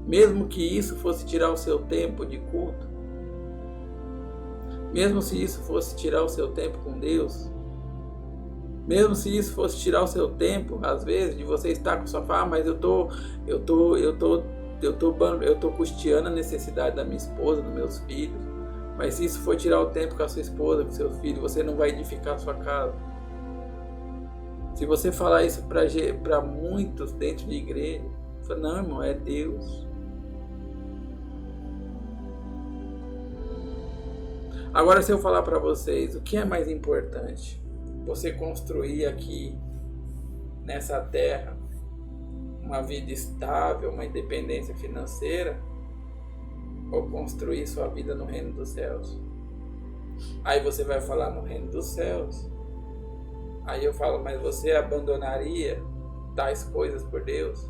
Mesmo que isso fosse tirar o seu tempo de culto? Mesmo se isso fosse tirar o seu tempo com Deus? Mesmo se isso fosse tirar o seu tempo, às vezes, de você estar com sua família, mas eu tô custeando a necessidade da minha esposa, dos meus filhos. Mas se isso for tirar o tempo com a sua esposa, com seus filhos, você não vai edificar a sua casa. Se você falar isso para muitos dentro de igreja, fala, não, irmão, é Deus. Agora, se eu falar para vocês, o que é mais importante? Você construir aqui, nessa terra, uma vida estável, uma independência financeira, ou construir sua vida no reino dos céus? Aí você vai falar no reino dos céus. Aí eu falo, mas você abandonaria tais coisas por Deus?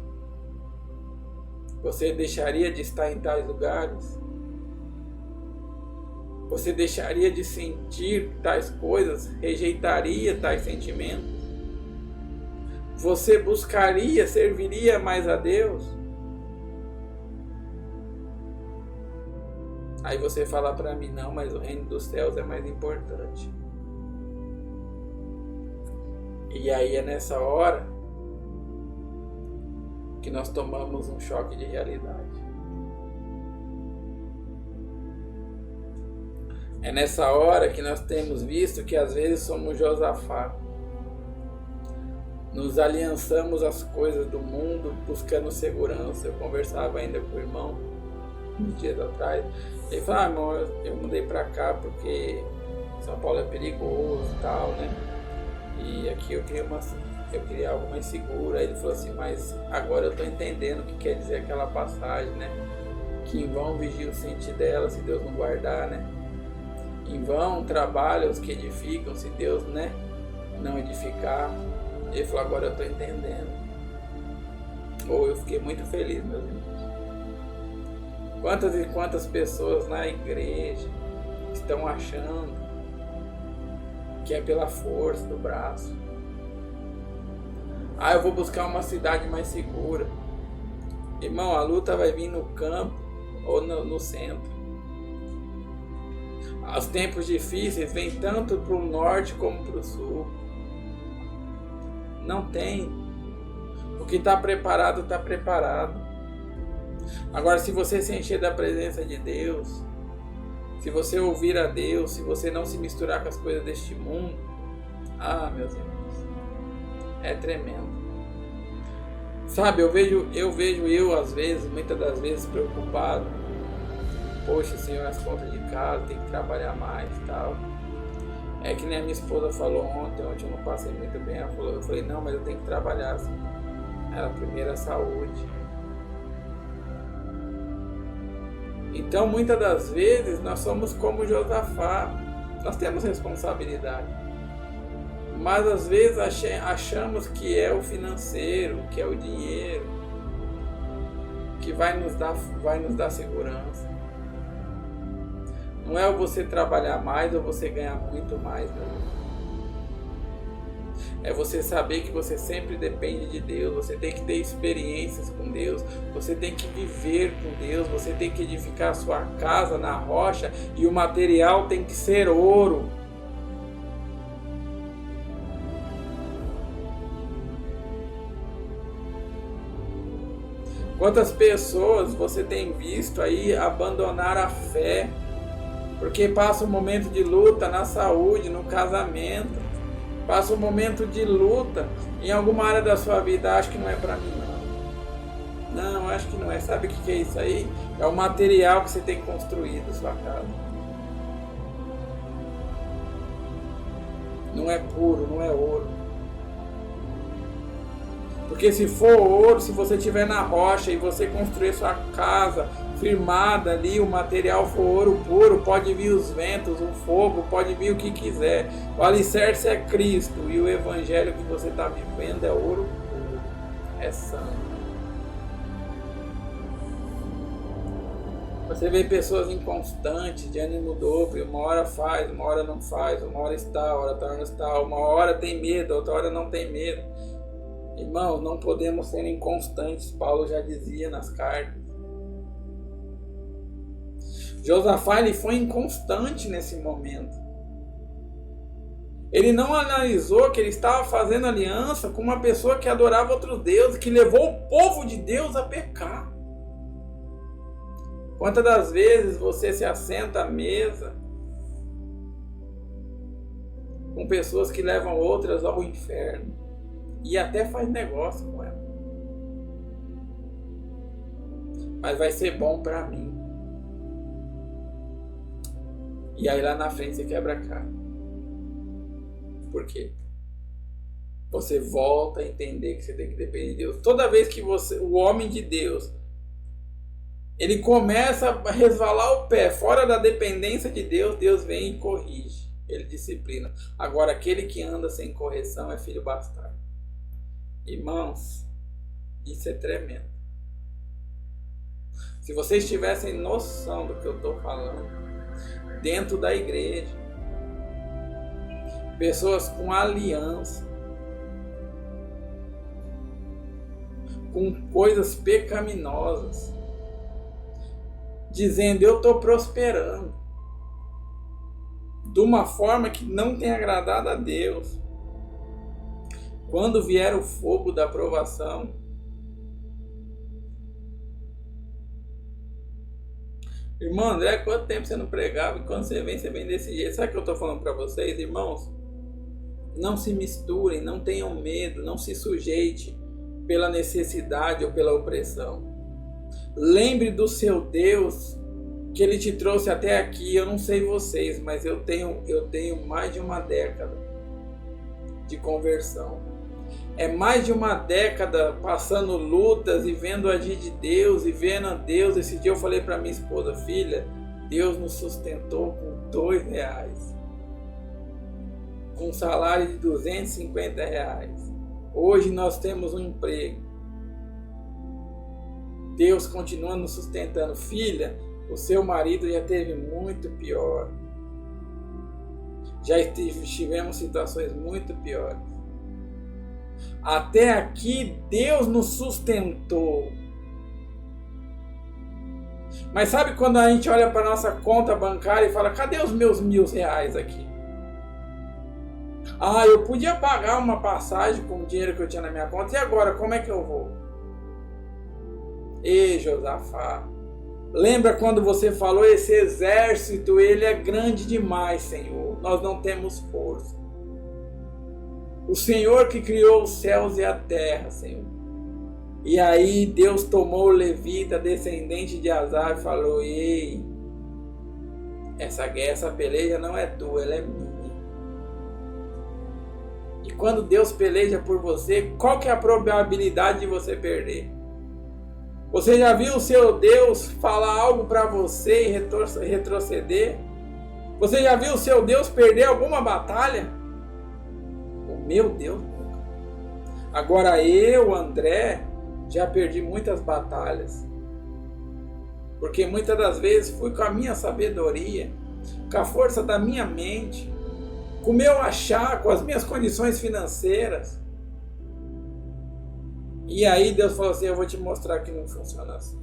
Você deixaria de estar em tais lugares? Você deixaria de sentir tais coisas? Rejeitaria tais sentimentos? Você buscaria, serviria mais a Deus? Aí você fala para mim, não, mas o reino dos céus é mais importante. E aí é nessa hora que nós tomamos um choque de realidade. É nessa hora que nós temos visto que às vezes somos Josafá. Nos aliançamos às coisas do mundo, buscando segurança. Eu conversava ainda com o irmão uns dias atrás. Ele falou, irmão, eu mudei pra cá porque São Paulo é perigoso e tal, né? E aqui eu queria algo mais seguro. Aí ele falou assim, mas agora eu tô entendendo o que quer dizer aquela passagem, né? Que em vão vigia o sentir dela, se Deus não guardar, né? Em vão trabalham os que edificam, se Deus, né, não edificar. Ele falou, agora eu tô entendendo. Ou eu fiquei muito feliz, meus irmãos. Quantas e quantas pessoas na igreja estão achando que é pela força do braço. Eu vou buscar uma cidade mais segura. Irmão, a luta vai vir no campo ou no centro. Os tempos difíceis vêm tanto para o norte como para o sul. Não tem. O que está preparado, está preparado. Agora, se você se encher da presença de Deus, se você ouvir a Deus, se você não se misturar com as coisas deste mundo, meus irmãos, é tremendo. Sabe, eu vejo às vezes, muitas das vezes, preocupado. Poxa, Senhor, as contas de casa, tem que trabalhar mais e tal. É que nem a minha esposa falou ontem eu não passei muito bem. Eu falei, não, mas eu tenho que trabalhar. Assim. Ela, primeiro a saúde. Então, muitas das vezes, nós somos como Josafá. Nós temos responsabilidade. Mas, às vezes, achamos que é o financeiro, que é o dinheiro, que vai nos dar segurança. Não é você trabalhar mais ou você ganhar muito mais, meu irmão. É você saber que você sempre depende de Deus, você tem que ter experiências com Deus, você tem que viver com Deus, você tem que edificar a sua casa na rocha e o material tem que ser ouro. Quantas pessoas você tem visto aí abandonar a fé, porque passa um momento de luta na saúde, no casamento, passa um momento de luta em alguma área da sua vida, acho que não é para mim não, acho que não é, sabe o que é isso aí? É o material que você tem construído sua casa, não é puro, não é ouro. Porque se for ouro, se você estiver na rocha e você construir sua casa firmada ali, o material for ouro puro, pode vir os ventos, o fogo, pode vir o que quiser. O alicerce é Cristo e o evangelho que você está vivendo é ouro puro, é sangue. Você vê pessoas inconstantes, de ânimo dobre, uma hora faz, uma hora não faz, uma hora está, outra hora não está, uma hora tem medo, outra hora não tem medo. Irmãos, não podemos ser inconstantes, Paulo já dizia nas cartas. Josafá, ele foi inconstante nesse momento. Ele não analisou que ele estava fazendo aliança com uma pessoa que adorava outros deuses, que levou o povo de Deus a pecar. Quantas das vezes você se assenta à mesa com pessoas que levam outras ao inferno e até faz negócio com ela, mas vai ser bom para mim, e aí lá na frente você quebra a cara. Por quê? Você volta a entender que você tem que depender de Deus. Toda vez que o homem de Deus, ele começa a resvalar o pé fora da dependência de Deus, Deus vem e corrige, ele disciplina. Agora, aquele que anda sem correção é filho bastardo. Irmãos, isso é tremendo. Se vocês tivessem noção do que eu estou falando, dentro da igreja, pessoas com aliança, com coisas pecaminosas, dizendo eu estou prosperando, de uma forma que não tem agradado a Deus. Quando vier o fogo da provação, irmão André, quanto tempo você não pregava? E quando você vem desse jeito. Sabe o que eu estou falando para vocês, irmãos? Não se misturem, não tenham medo, não se sujeite pela necessidade ou pela opressão. Lembre do seu Deus, que Ele te trouxe até aqui. Eu não sei vocês, mas eu tenho mais de uma década de conversão. É mais de uma década passando lutas e vendo o agir de Deus e vendo a Deus. Esse dia eu falei para minha esposa, filha, Deus nos sustentou com R$2, com um salário de R$250. Hoje nós temos um emprego. Deus continua nos sustentando. Filha, o seu marido já teve muito pior. Já tivemos situações muito piores. Até aqui Deus nos sustentou. Mas sabe quando a gente olha para nossa conta bancária e fala, cadê os meus R$ 1.000 aqui? Ah, eu podia pagar uma passagem com o dinheiro que eu tinha na minha conta, e agora, como é que eu vou? Ei, Josafá, lembra quando você falou, esse exército, ele é grande demais, Senhor, nós não temos força. O Senhor que criou os céus e a terra, Senhor. E aí Deus tomou o levita, descendente de Azar, e falou, ei, essa guerra, essa peleja não é tua, ela é minha. E quando Deus peleja por você, qual que é a probabilidade de você perder? Você já viu o seu Deus falar algo para você e retroceder? Você já viu o seu Deus perder alguma batalha? O meu Deus nunca. Agora eu, André, já perdi muitas batalhas. Porque muitas das vezes fui com a minha sabedoria, com a força da minha mente, com o meu achar, com as minhas condições financeiras. E aí Deus falou assim, eu vou te mostrar que não funciona assim.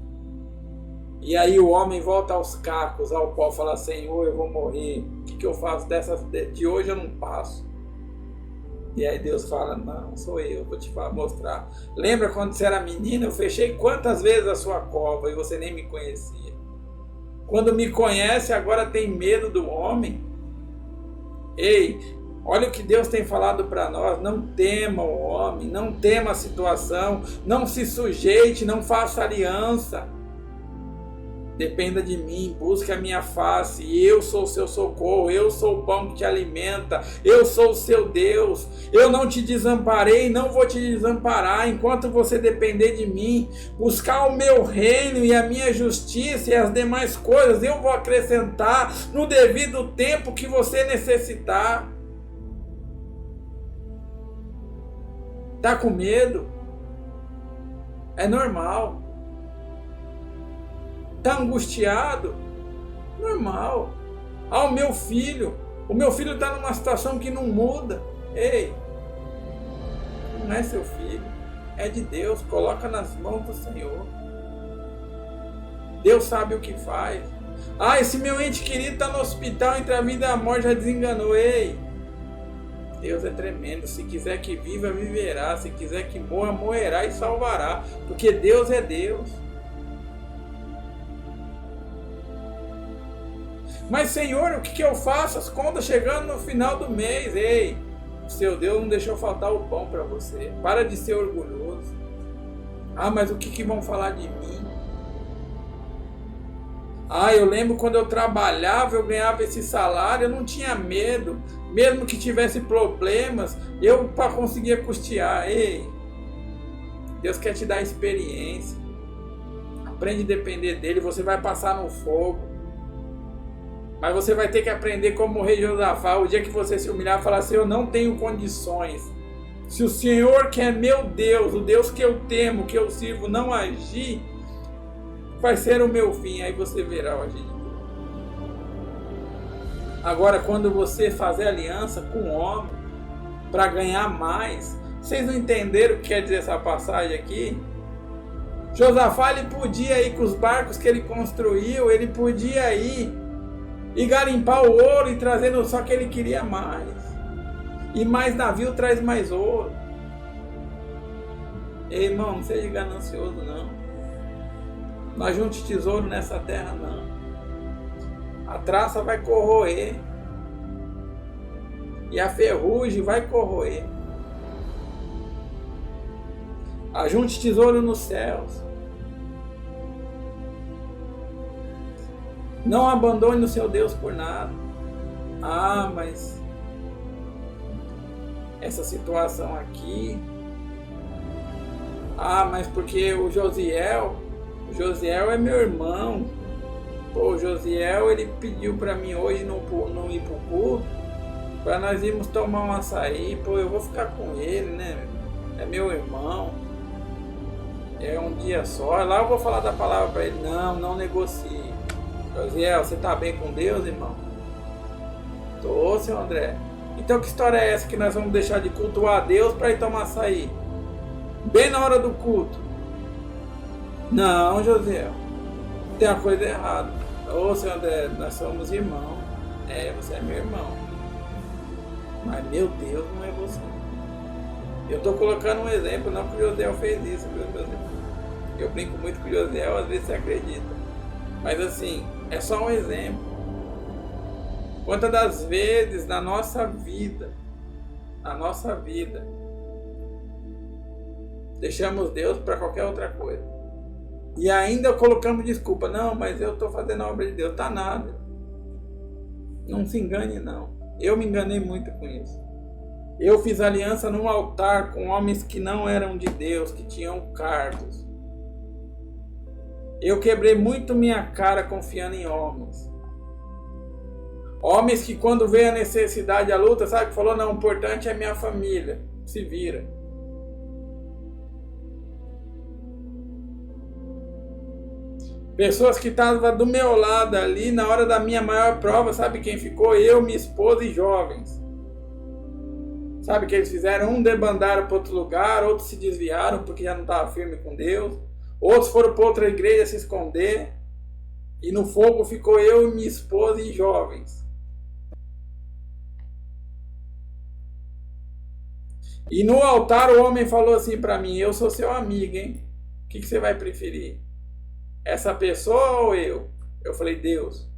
E aí o homem volta aos cacos, ao pó, fala, Senhor, eu vou morrer. O que eu faço de hoje eu não passo. E aí Deus fala, não, sou eu, vou te mostrar. Lembra quando você era menina, eu fechei quantas vezes a sua cova e você nem me conhecia. Quando me conhece, agora tem medo do homem. Ei, olha o que Deus tem falado para nós, não tema o homem, não tema a situação, não se sujeite, não faça aliança. Dependa de mim, busque a minha face, eu sou o seu socorro, eu sou o pão que te alimenta, eu sou o seu Deus, eu não te desamparei, não vou te desamparar, enquanto você depender de mim, buscar o meu reino e a minha justiça e as demais coisas, eu vou acrescentar no devido tempo que você necessitar. Tá com medo? É normal. Está angustiado? Normal. Ah, o meu filho está numa situação que não muda. Ei, não é seu filho, é de Deus, coloca nas mãos do Senhor. Deus sabe o que faz. Ah, esse meu ente querido está no hospital entre a vida e a morte, já desenganou. Ei, Deus é tremendo, se quiser que viva, viverá, se quiser que morra, morrerá e salvará, porque Deus é Deus. Mas Senhor, o que eu faço? As contas chegando no final do mês. Ei, o seu Deus não deixou faltar o pão para você. Para de ser orgulhoso. Ah, mas o que vão falar de mim? Ah, eu lembro quando eu trabalhava, eu ganhava esse salário, eu não tinha medo. Mesmo que tivesse problemas, eu conseguia custear. Ei, Deus quer te dar experiência. Aprende a depender dele, você vai passar no fogo. Mas você vai ter que aprender como o rei Josafá. O dia que você se humilhar e falar assim, eu não tenho condições. Se o Senhor, que é meu Deus, o Deus que eu temo, que eu sirvo, não agir, vai ser o meu fim. Aí você verá o agir de Deus. Agora, quando você fazer aliança com o homem para ganhar mais, vocês não entenderam o que quer dizer essa passagem aqui? Josafá, ele podia ir com os barcos que ele construiu, ele podia ir e garimpar o ouro e trazendo, só que ele queria mais. E mais navio traz mais ouro. Ei, irmão, não seja ganancioso não. Não ajunte tesouro nessa terra não. A traça vai corroer. E a ferrugem vai corroer. Ajunte tesouro nos céus. Não abandone o seu Deus por nada. Ah, mas essa situação aqui. Ah, mas porque o Josiel é meu irmão. Pô, o Josiel, ele pediu para mim hoje não ir pro culto, para nós irmos tomar um açaí. Pô, eu vou ficar com ele, né? É meu irmão. É um dia só. Lá eu vou falar da palavra para ele. Não negocie. Josiel, você tá bem com Deus, irmão? Tô, seu André. Então que história é essa que nós vamos deixar de cultuar a Deus para ir tomar açaí? Bem na hora do culto. Não, Josiel. tem uma coisa errada. Ô, seu André, nós somos irmãos. Você é meu irmão. Mas, meu Deus, não é você. Eu estou colocando um exemplo, não que o Josiel fez isso, viu, meus irmãos? Eu brinco muito com o Josiel, às vezes você acredita. Mas, assim, é só um exemplo. Quantas das vezes na nossa vida, deixamos Deus para qualquer outra coisa. E ainda colocamos desculpa. Não, mas eu estou fazendo a obra de Deus. Tá nada. Não se engane, não. Eu me enganei muito com isso. Eu fiz aliança num altar com homens que não eram de Deus, que tinham cargos. Eu quebrei muito minha cara confiando em homens. Homens que quando veio a necessidade, a luta, sabe, falou, não, o importante é minha família. Se vira. Pessoas que estavam do meu lado ali, na hora da minha maior prova, sabe quem ficou? Eu, minha esposa e jovens. Sabe o que eles fizeram? Um debandaram para outro lugar, outros se desviaram porque já não estavam firmes com Deus. Outros foram para outra igreja se esconder. E no fogo ficou eu, minha esposa e jovens. E no altar o homem falou assim para mim, eu sou seu amigo, hein? O que você vai preferir? Essa pessoa ou eu? Eu falei, Deus.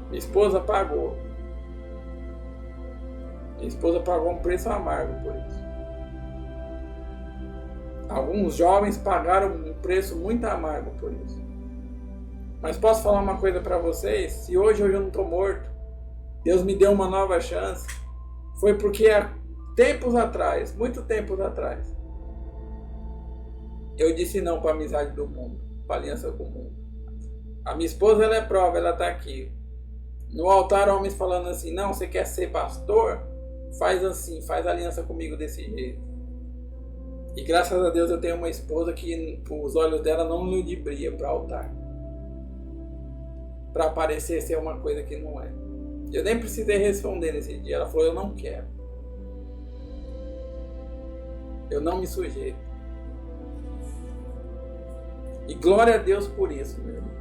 Minha esposa pagou. Minha esposa pagou um preço amargo por isso. Alguns jovens pagaram um preço muito amargo por isso. Mas posso falar uma coisa para vocês? Se hoje eu não estou morto, Deus me deu uma nova chance, foi porque há tempos atrás, muito tempos atrás, eu disse não para a amizade do mundo, para a aliança com o mundo. A minha esposa, ela é prova, ela está aqui. No altar, homens falando assim, não, você quer ser pastor? Faz assim, faz aliança comigo desse jeito. E graças a Deus eu tenho uma esposa que os olhos dela não ludibriam para o altar. Para parecer ser uma coisa que não é. Eu nem precisei responder nesse dia. Ela falou, eu não quero. Eu não me sujeito. E glória a Deus por isso, meu irmão.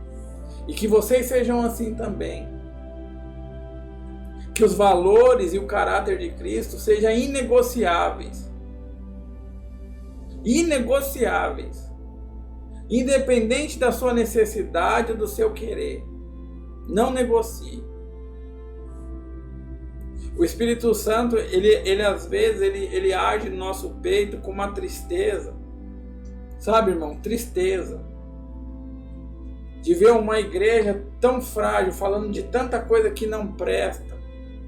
E que vocês sejam assim também. Que os valores e o caráter de Cristo sejam inegociáveis. Inegociáveis. Independente da sua necessidade ou do seu querer. Não negocie. O Espírito Santo, ele às vezes, ele age no nosso peito com uma tristeza. Sabe, irmão? Tristeza. De ver uma igreja tão frágil, falando de tanta coisa que não presta.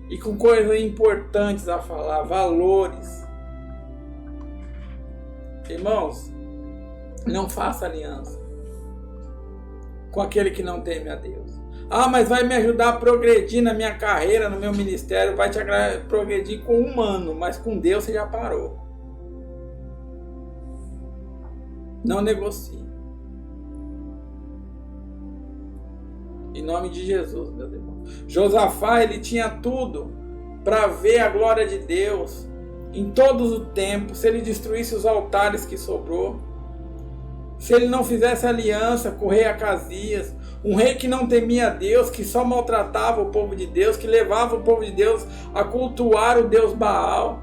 E com coisas importantes a falar, valores. Irmãos, não faça aliança com aquele que não teme a Deus. Ah, mas vai me ajudar a progredir na minha carreira, no meu ministério, vai te progredir com um humano, mas com Deus você já parou. Não negocie. Em nome de Jesus, meu irmão. Josafá, ele tinha tudo para ver a glória de Deus em todos os tempos. Se ele destruísse os altares que sobrou, se ele não fizesse aliança com o rei Acasias, um rei que não temia a Deus, que só maltratava o povo de Deus, que levava o povo de Deus a cultuar o Deus Baal.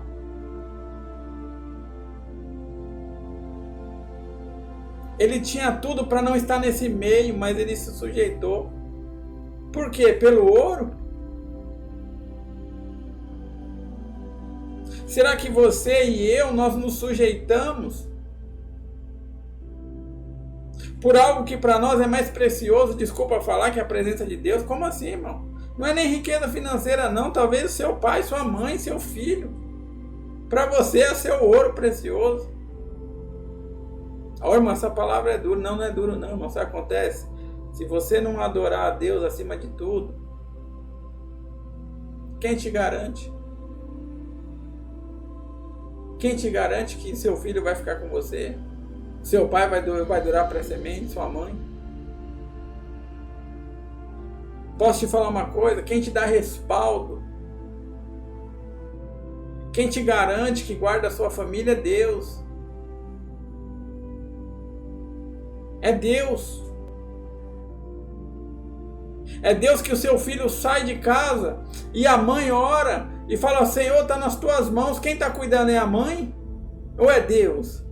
Ele tinha tudo para não estar nesse meio, mas ele se sujeitou. Por quê? Pelo ouro? Será que você e eu, nós nos sujeitamos por algo que para nós é mais precioso, desculpa falar, que a presença de Deus? Como assim, irmão? Não é nem riqueza financeira não, talvez o seu pai, sua mãe, seu filho. Para você é seu ouro precioso. Ó, irmão, essa palavra é dura. Não, não é duro não, irmão. Sabe o que acontece? Se você não adorar a Deus acima de tudo, quem te garante? Quem te garante que seu filho vai ficar com você? Seu pai vai durar para a semente, sua mãe? Posso te falar uma coisa? Quem te dá respaldo? Quem te garante que guarda a sua família é Deus. É Deus. É Deus que o seu filho sai de casa e a mãe ora e fala: Senhor, está nas tuas mãos. Quem está cuidando é a mãe ou é Deus?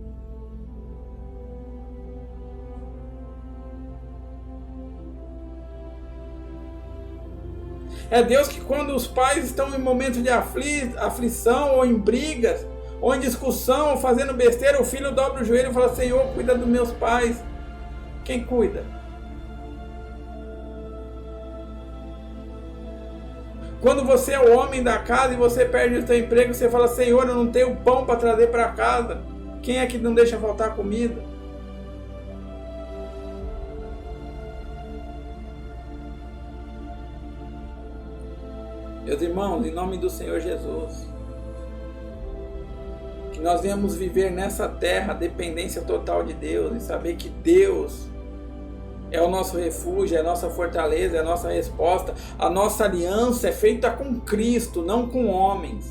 É Deus que quando os pais estão em momentos de aflição ou em brigas ou em discussão ou fazendo besteira, o filho dobra o joelho e fala: Senhor, cuida dos meus pais. Quem cuida? Quando você é o homem da casa e você perde o seu emprego, você fala: Senhor, eu não tenho pão para trazer para casa. Quem é que não deixa faltar comida? Meus irmãos, em nome do Senhor Jesus, que nós venhamos viver nessa terra a dependência total de Deus e saber que Deus é o nosso refúgio, é a nossa fortaleza, é a nossa resposta. A nossa aliança é feita com Cristo, não com homens.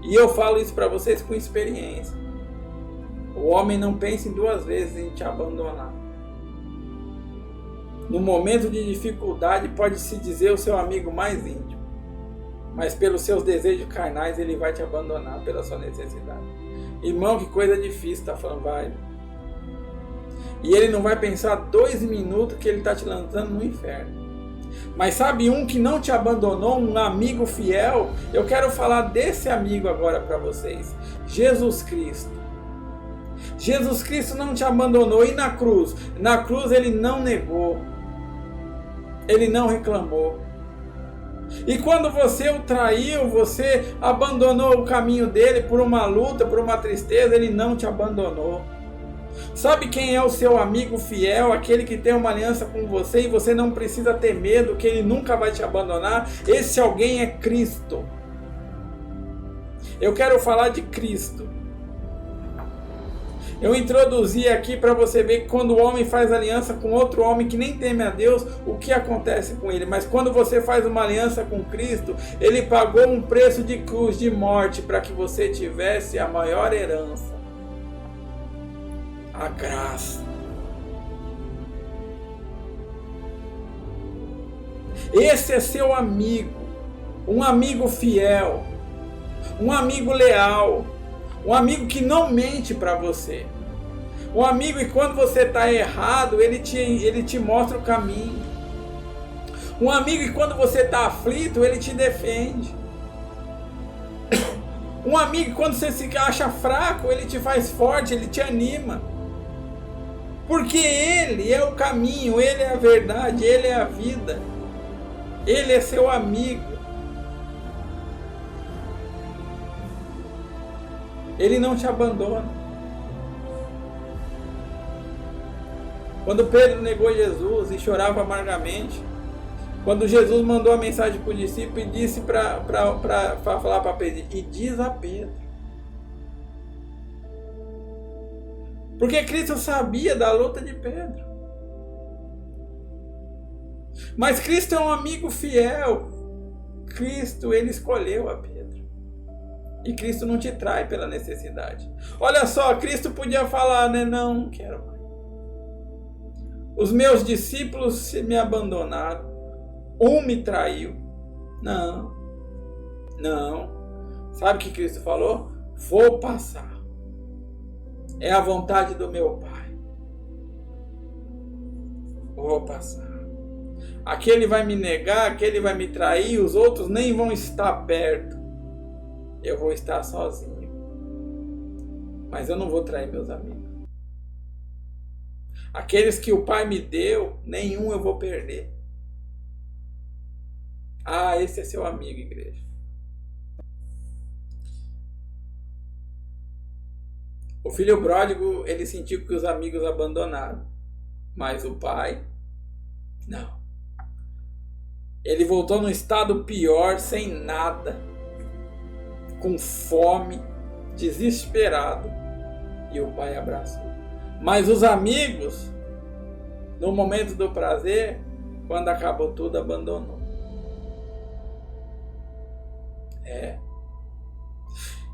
E eu falo isso para vocês com experiência. O homem não pensa em duas vezes em te abandonar. No momento de dificuldade pode-se dizer o seu amigo mais íntimo, mas pelos seus desejos carnais ele vai te abandonar pela sua necessidade. Irmão, que coisa difícil, tá falando, vai. E ele não vai pensar 2 minutos que ele está te lançando no inferno. Mas sabe um que não te abandonou, um amigo fiel? Eu quero falar desse amigo agora para vocês. Jesus Cristo. Jesus Cristo não te abandonou. E na cruz? Na cruz ele não negou. Ele não reclamou. E quando você o traiu, você abandonou o caminho dele por uma luta, por uma tristeza, ele não te abandonou. Sabe quem é o seu amigo fiel? Aquele que tem uma aliança com você e você não precisa ter medo, que ele nunca vai te abandonar. Esse alguém é Cristo. Eu quero falar de Cristo. Eu introduzi aqui para você ver que quando o homem faz aliança com outro homem que nem teme a Deus, o que acontece com ele. Mas quando você faz uma aliança com Cristo, ele pagou um preço de cruz, de morte, para que você tivesse a maior herança. A graça. Esse é seu amigo, um amigo fiel, um amigo leal, um amigo que não mente para você, um amigo que quando você está errado, ele te mostra o caminho, um amigo que quando você está aflito, ele te defende, um amigo que quando você se acha fraco, ele te faz forte, ele te anima. Porque ele é o caminho, ele é a verdade, ele é a vida. Ele é seu amigo. Ele não te abandona. Quando Pedro negou Jesus e chorava amargamente, quando Jesus mandou a mensagem para o discípulo e disse para falar para Pedro, e diz a Pedro. Porque Cristo sabia da luta de Pedro. Mas Cristo é um amigo fiel. Cristo, ele escolheu a Pedro. E Cristo não te trai pela necessidade. Olha só, Cristo podia falar, né? Não quero mais. Os meus discípulos me abandonaram. Um me traiu. Não. Sabe o que Cristo falou? Vou passar. É a vontade do meu Pai. Vou passar. Aquele vai me negar, aquele vai me trair, os outros nem vão estar perto. Eu vou estar sozinho. Mas eu não vou trair meus amigos. Aqueles que o Pai me deu, nenhum eu vou perder. Ah, esse é seu amigo, igreja. O filho pródigo, ele sentiu que os amigos abandonaram, mas o pai, não. Ele voltou num estado pior, sem nada, com fome, desesperado, e o pai abraçou. Mas os amigos, no momento do prazer, quando acabou tudo, abandonou.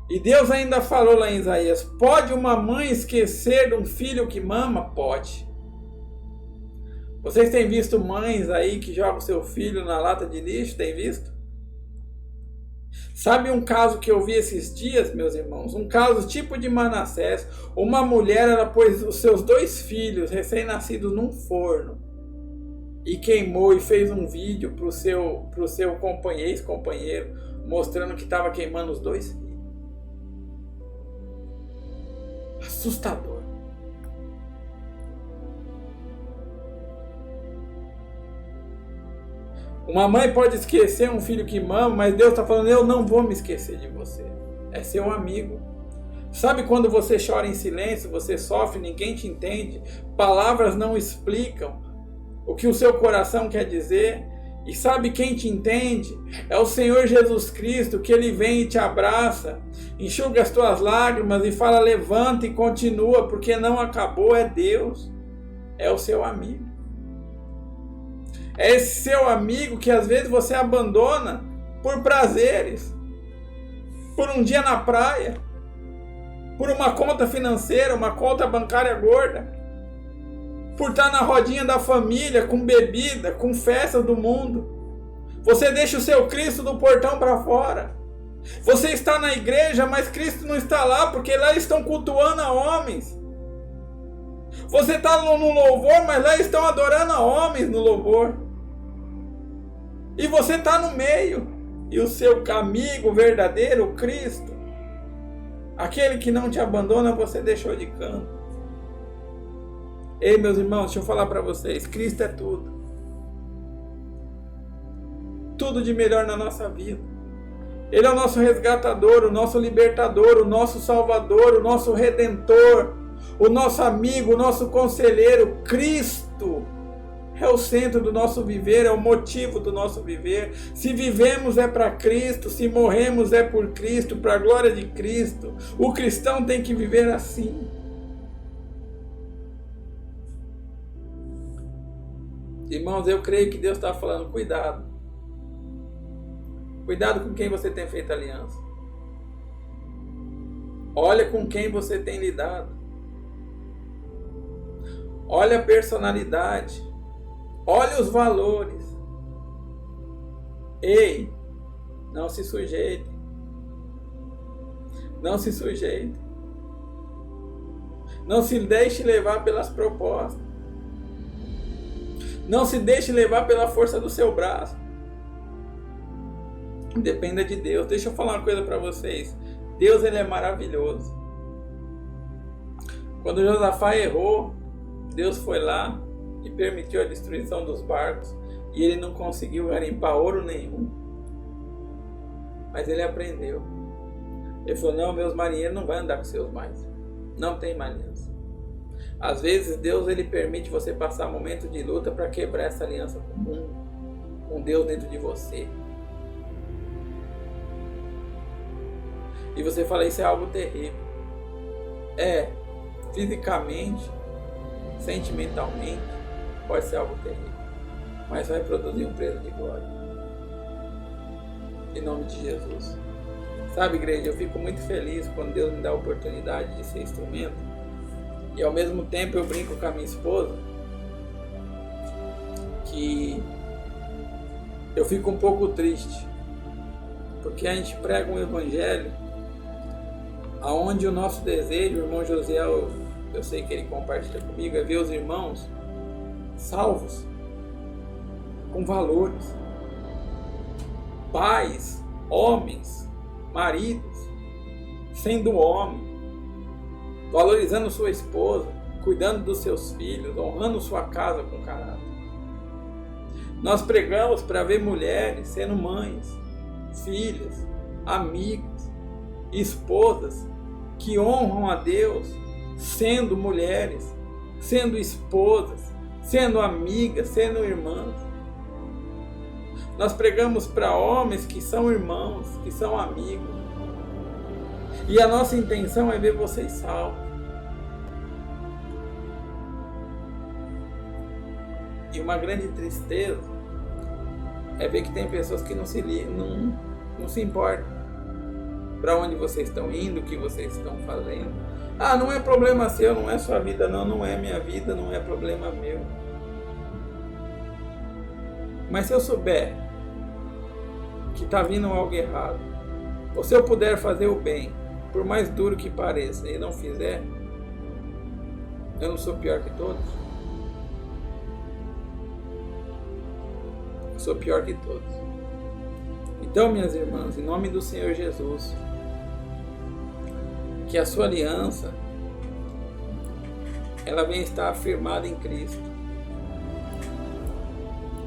E Deus ainda falou lá em Isaías, pode uma mãe esquecer de um filho que mama? Pode. Vocês têm visto mães aí que jogam seu filho na lata de lixo? Tem visto? Sabe um caso que eu vi esses dias, meus irmãos? Um caso tipo de Manassés. Uma mulher, ela pôs os seus 2 filhos recém-nascidos num forno e queimou e fez um vídeo pro seu ex-companheiro, mostrando que estava queimando os 2 filhos. Assustador. Uma mãe pode esquecer um filho que mama, mas Deus está falando, eu não vou me esquecer de você. É seu amigo. Sabe quando você chora em silêncio, você sofre, ninguém te entende, palavras não explicam o que o seu coração quer dizer, e sabe quem te entende? É o Senhor Jesus Cristo, que Ele vem e te abraça, enxuga as tuas lágrimas e fala, levanta e continua, porque não acabou, é Deus, é o seu amigo. É esse seu amigo que às vezes você abandona por prazeres, por um dia na praia, por uma conta financeira, uma conta bancária gorda, por estar na rodinha da família, com bebida, com festas do mundo. Você deixa o seu Cristo do portão para fora. Você está na igreja, mas Cristo não está lá, porque lá estão cultuando a homens. Você está no louvor, mas lá estão adorando a homens no louvor. E você está no meio. E o seu amigo verdadeiro, Cristo, aquele que não te abandona, você deixou de canto. Ei, meus irmãos, deixa eu falar para vocês. Cristo é tudo. Tudo de melhor na nossa vida. Ele é o nosso resgatador, o nosso libertador, o nosso salvador, o nosso redentor, o nosso amigo, o nosso conselheiro. Cristo é o centro do nosso viver, é o motivo do nosso viver. Se vivemos é para Cristo, se morremos é por Cristo, para a glória de Cristo. O cristão tem que viver assim. Irmãos, eu creio que Deus está falando, cuidado. Cuidado com quem você tem feito aliança. Olha com quem você tem lidado. Olha a personalidade. Olha os valores. Ei, não se sujeite. Não se sujeite. Não se deixe levar pelas propostas. Não se deixe levar pela força do seu braço. Dependa de Deus. Deixa eu falar uma coisa para vocês. Deus, ele é maravilhoso. Quando Josafá errou, Deus foi lá e permitiu a destruição dos barcos. E ele não conseguiu garimpar ouro nenhum. Mas ele aprendeu. Ele falou, não, meus marinheiros não vão andar com seus mais. Não tem aliança. Às vezes Deus, ele permite você passar momentos de luta para quebrar essa aliança com o mundo, com Deus dentro de você. E você fala, isso é algo terrível. É, fisicamente, sentimentalmente, pode ser algo terrível. Mas vai produzir um preço de glória. Em nome de Jesus. Sabe, igreja, eu fico muito feliz quando Deus me dá a oportunidade de ser instrumento. E ao mesmo tempo eu brinco com a minha esposa que eu fico um pouco triste. Porque a gente prega um evangelho aonde o nosso desejo, o irmão José, eu sei que ele compartilha comigo, é ver os irmãos salvos, com valores, pais, homens, maridos, sendo homem, valorizando sua esposa, cuidando dos seus filhos, honrando sua casa com caráter. Nós pregamos para ver mulheres sendo mães, filhas, amigas, esposas que honram a Deus, sendo mulheres, sendo esposas, sendo amigas, sendo irmãs. Nós pregamos para homens que são irmãos, que são amigos. E a nossa intenção é ver vocês salvos. E uma grande tristeza é ver que tem pessoas que não se importam para onde vocês estão indo, o que vocês estão fazendo. Ah, não é problema seu, não é sua vida, não é minha vida, não é problema meu. Mas se eu souber que está vindo algo errado, ou se eu puder fazer o bem, por mais duro que pareça, e não fizer, eu não sou pior que todos? Eu sou pior que todos. Então, minhas irmãs, em nome do Senhor Jesus, que a sua aliança ela venha estar afirmada em Cristo.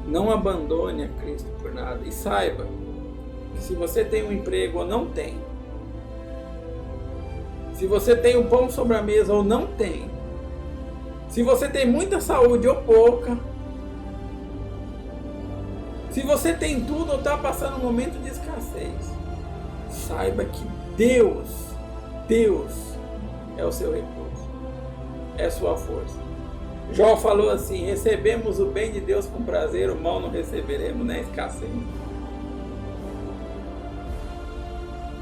Não abandone a Cristo por nada. E saiba que se você tem um emprego ou não tem, se você tem o pão sobre a mesa ou não tem, se você tem muita saúde ou pouca, se você tem tudo ou está passando um momento de escassez, saiba que Deus é o seu recurso, é a sua força. Jó falou assim: recebemos o bem de Deus com prazer, o mal não receberemos, né? Escassez.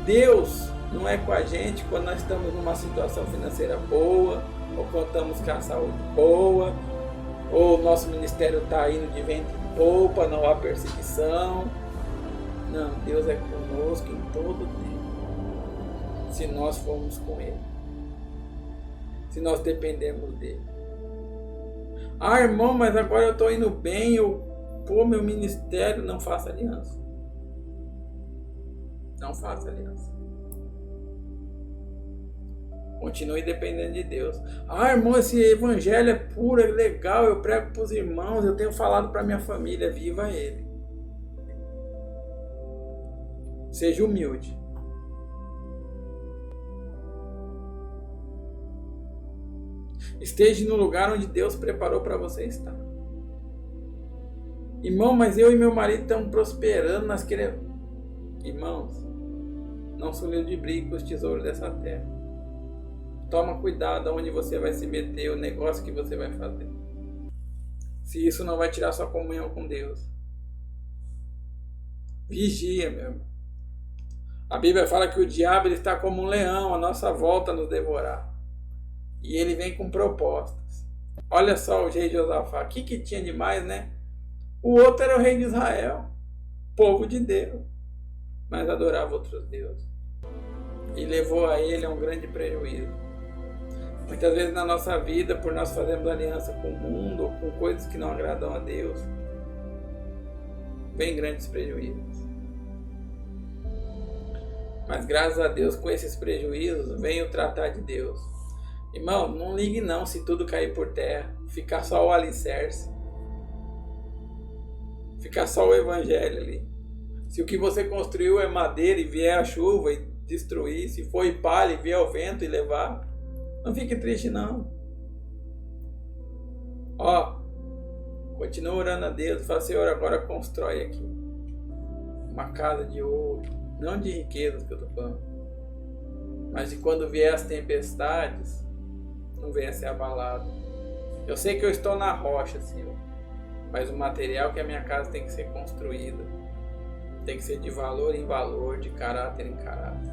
Deus não é com a gente quando nós estamos numa situação financeira boa, ou quando estamos com a saúde boa, ou o nosso ministério está indo de vento em popa, não há perseguição. Não, Deus é conosco em todo o tempo, se nós formos com Ele, se nós dependemos dEle. Ah, irmão, mas agora eu estou indo bem, meu ministério, não faça aliança. Não faça aliança. Continue dependendo de Deus. Ah, irmão, esse evangelho é puro, é legal, eu prego para os irmãos, eu tenho falado para minha família, viva ele. Seja humilde. Esteja no lugar onde Deus preparou para você estar. Irmão, mas eu e meu marido estamos prosperando, nós queremos... Irmãos, não sou livro de briga com os tesouros dessa terra. Toma cuidado aonde você vai se meter, o negócio que você vai fazer. Se isso não vai tirar sua comunhão com Deus. Vigia, meu irmão. A Bíblia fala que o diabo ele está como um leão, a nossa volta a nos devorar. E ele vem com propostas. Olha só o rei Josafá. O que tinha demais, né? O outro era o rei de Israel, povo de Deus, mas adorava outros deuses. E levou a ele a um grande prejuízo. Muitas vezes na nossa vida, por nós fazermos aliança com o mundo ou com coisas que não agradam a Deus, vem grandes prejuízos. Mas graças a Deus, com esses prejuízos, vem o tratar de Deus. Irmão, não ligue não se tudo cair por terra, ficar só o alicerce, ficar só o evangelho ali. Se o que você construiu é madeira e vier a chuva e destruir, se foi palha e vier o vento e levar, não fique triste não. Continua orando a Deus, fala: Senhor, agora constrói aqui uma casa de ouro, não de riquezas que eu estou falando, mas de quando vier as tempestades, não venha ser abalado. Eu sei que eu estou na rocha, Senhor, mas o material que a minha casa tem que ser construída tem que ser de valor em valor, de caráter em caráter.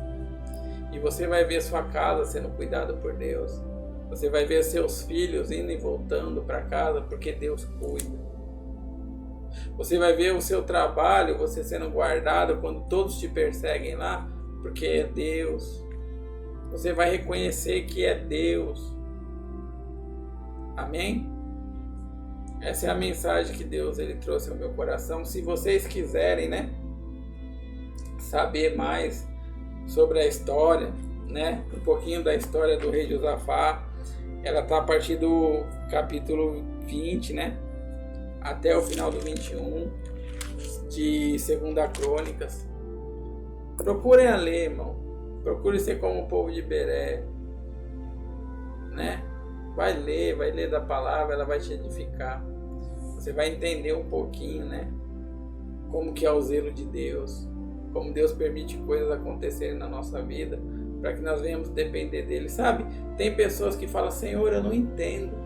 E você vai ver sua casa sendo cuidada por Deus. Você vai ver seus filhos indo e voltando para casa porque Deus cuida. Você vai ver o seu trabalho, você sendo guardado quando todos te perseguem lá, porque é Deus. Você vai reconhecer que é Deus. Amém? Essa é a mensagem que Deus ele trouxe ao meu coração. Se vocês quiserem, né, saber mais sobre a história, né, um pouquinho da história do rei Josafá, ela está a partir do capítulo 20, né, até o final do 21 de 2 Crônicas. Procurem a ler, irmão. Procure ser como o povo de Beré, né? Vai ler da palavra, ela vai te edificar. Você vai entender um pouquinho, né? Como que é o zelo de Deus, como Deus permite coisas acontecerem na nossa vida, para que nós venhamos depender dele, sabe? Tem pessoas que falam: Senhor, eu não entendo.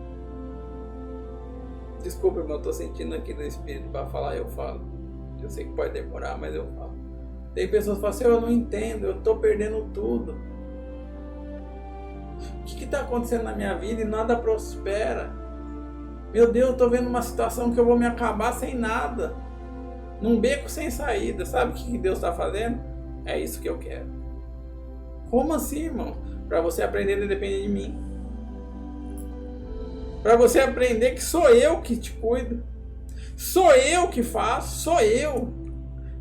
Desculpa, irmão, eu estou sentindo aqui no Espírito para falar, eu falo. Eu sei que pode demorar, mas eu falo. Tem pessoas que falam: Senhor, eu não entendo, eu estou perdendo tudo. O que está acontecendo na minha vida e nada prospera? Meu Deus, eu estou vendo uma situação que eu vou me acabar sem nada. num beco sem saída. Sabe o que Deus está fazendo? É isso que eu quero. Como assim, irmão? Para você aprender a depender de mim. Para você aprender que sou eu que te cuido. Sou eu que faço, sou eu.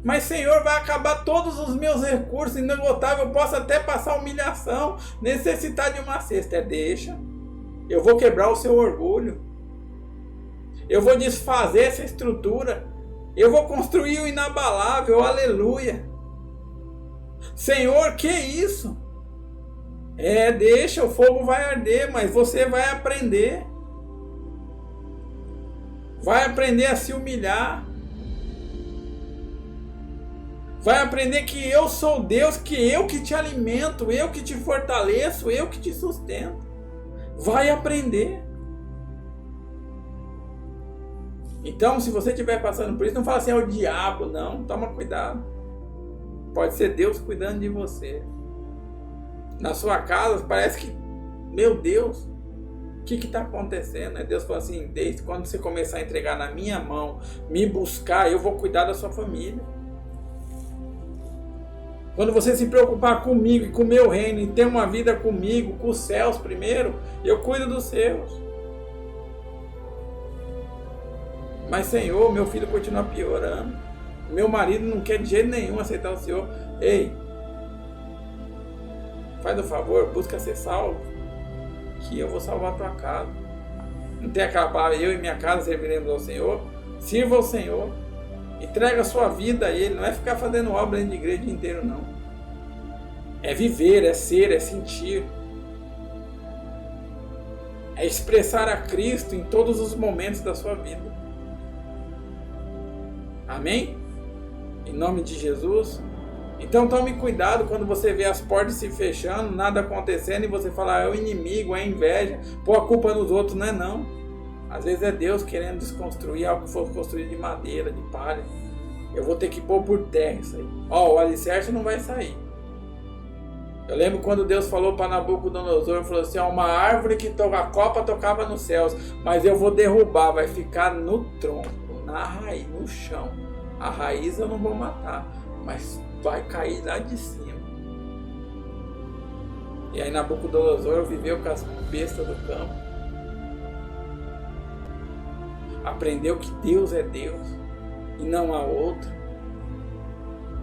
Mas, Senhor, vai acabar todos os meus recursos inesgotáveis. Eu posso até passar humilhação, necessitar de uma cesta. Deixa. Eu vou quebrar o seu orgulho. Eu vou desfazer essa estrutura. Eu vou construir o inabalável. Aleluia. Senhor, que isso? Deixa, o fogo vai arder, mas você vai aprender. Vai aprender a se humilhar. Vai aprender que eu sou Deus, que eu que te alimento, eu que te fortaleço, eu que te sustento. Vai aprender. Então, se você estiver passando por isso, não fala assim, é o diabo, não. Toma cuidado. Pode ser Deus cuidando de você. Na sua casa, parece que, meu Deus, o que está acontecendo? Deus falou assim, desde quando você começar a entregar na minha mão, me buscar, eu vou cuidar da sua família. Quando você se preocupar comigo e com o meu reino, e ter uma vida comigo, com os céus primeiro, eu cuido dos seus. Mas, Senhor, meu filho continua piorando. Meu marido não quer de jeito nenhum aceitar o Senhor. Ei, faz o favor, busca ser salvo, que eu vou salvar a tua casa. Não tem aquela palavra, eu e minha casa serviremos ao Senhor? Sirva ao Senhor. Entrega a sua vida a Ele. Não é ficar fazendo obra dentro de igreja o dia inteiro, não. É viver, é ser, é sentir. É expressar a Cristo em todos os momentos da sua vida. Amém? Em nome de Jesus. Então tome cuidado quando você vê as portas se fechando, nada acontecendo, e você fala, é o inimigo, é a inveja, pôr a culpa nos outros. Não é não. Às vezes é Deus querendo desconstruir algo que foi construído de madeira, de palha. Eu vou ter que pôr por terra isso aí. O alicerce não vai sair. Eu lembro quando Deus falou para Nabucodonosor, falou assim, uma árvore que a copa tocava nos céus, mas eu vou derrubar, vai ficar no tronco, na raiz, no chão. A raiz eu não vou matar, mas vai cair lá de cima. E aí Nabucodonosor viveu com as bestas do campo. Aprendeu que Deus é Deus e não há outro.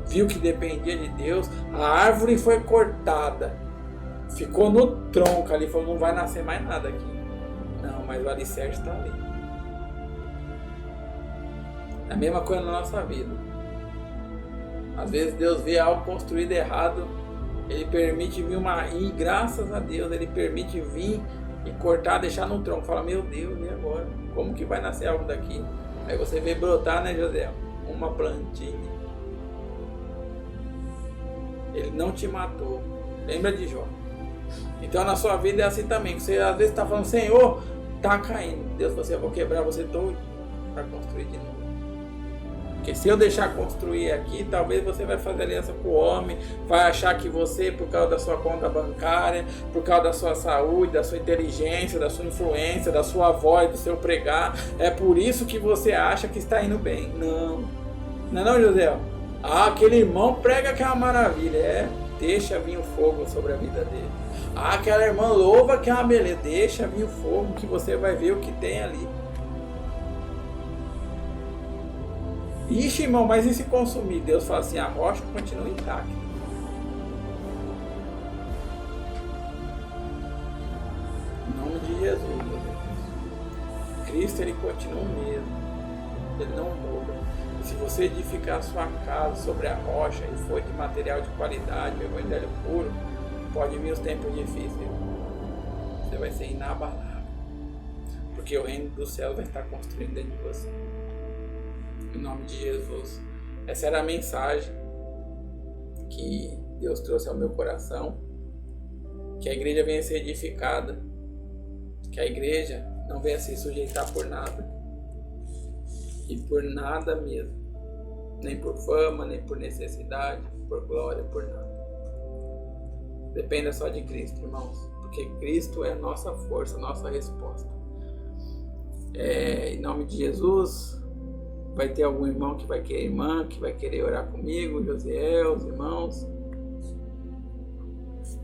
Viu que dependia de Deus. A árvore foi cortada, ficou no tronco ali, falou, não vai nascer mais nada aqui. Não, mas o alicerce está ali. É a mesma coisa na nossa vida. Às vezes Deus vê algo construído errado, Ele permite vir e graças a Deus Ele permite vir e cortar, deixar no tronco. Fala, meu Deus, e agora? Como que vai nascer algo daqui? Aí você vê brotar, né, José? Uma plantinha. Ele não te matou. Lembra de Jó? Então na sua vida é assim também. Você às vezes está falando, Senhor, está caindo. Deus, eu vou quebrar você todo para construir de novo. Porque se eu deixar construir aqui, talvez você vai fazer aliança com o homem, vai achar que você, por causa da sua conta bancária, por causa da sua saúde, da sua inteligência, da sua influência, da sua voz, do seu pregar, é por isso que você acha que está indo bem. Não. Não é não, José? Aquele irmão prega que é uma maravilha. Deixa vir o fogo sobre a vida dele. Aquela irmã louva que é uma beleza. Deixa vir o fogo que você vai ver o que tem ali. Ixi, irmão, mas e se consumir? Deus fala assim, a rocha continua intacta. Em nome de Jesus, meu Deus. Cristo, Ele continua o mesmo. Ele não muda. E se você edificar a sua casa sobre a rocha e for de material de qualidade, o evangelho puro, pode vir os tempos difíceis. Você vai ser inabalável. Porque o reino dos céus vai estar construindo dentro de você. Em nome de Jesus. Essa era a mensagem que Deus trouxe ao meu coração. Que a igreja venha ser edificada. Que a igreja não venha se sujeitar por nada. E por nada mesmo. Nem por fama, nem por necessidade, por glória, por nada. Dependa só de Cristo, irmãos. Porque Cristo é a nossa força, a nossa resposta. Em nome de Jesus, vai ter algum irmão que vai querer, irmã, que vai querer orar comigo, Josiel, os irmãos.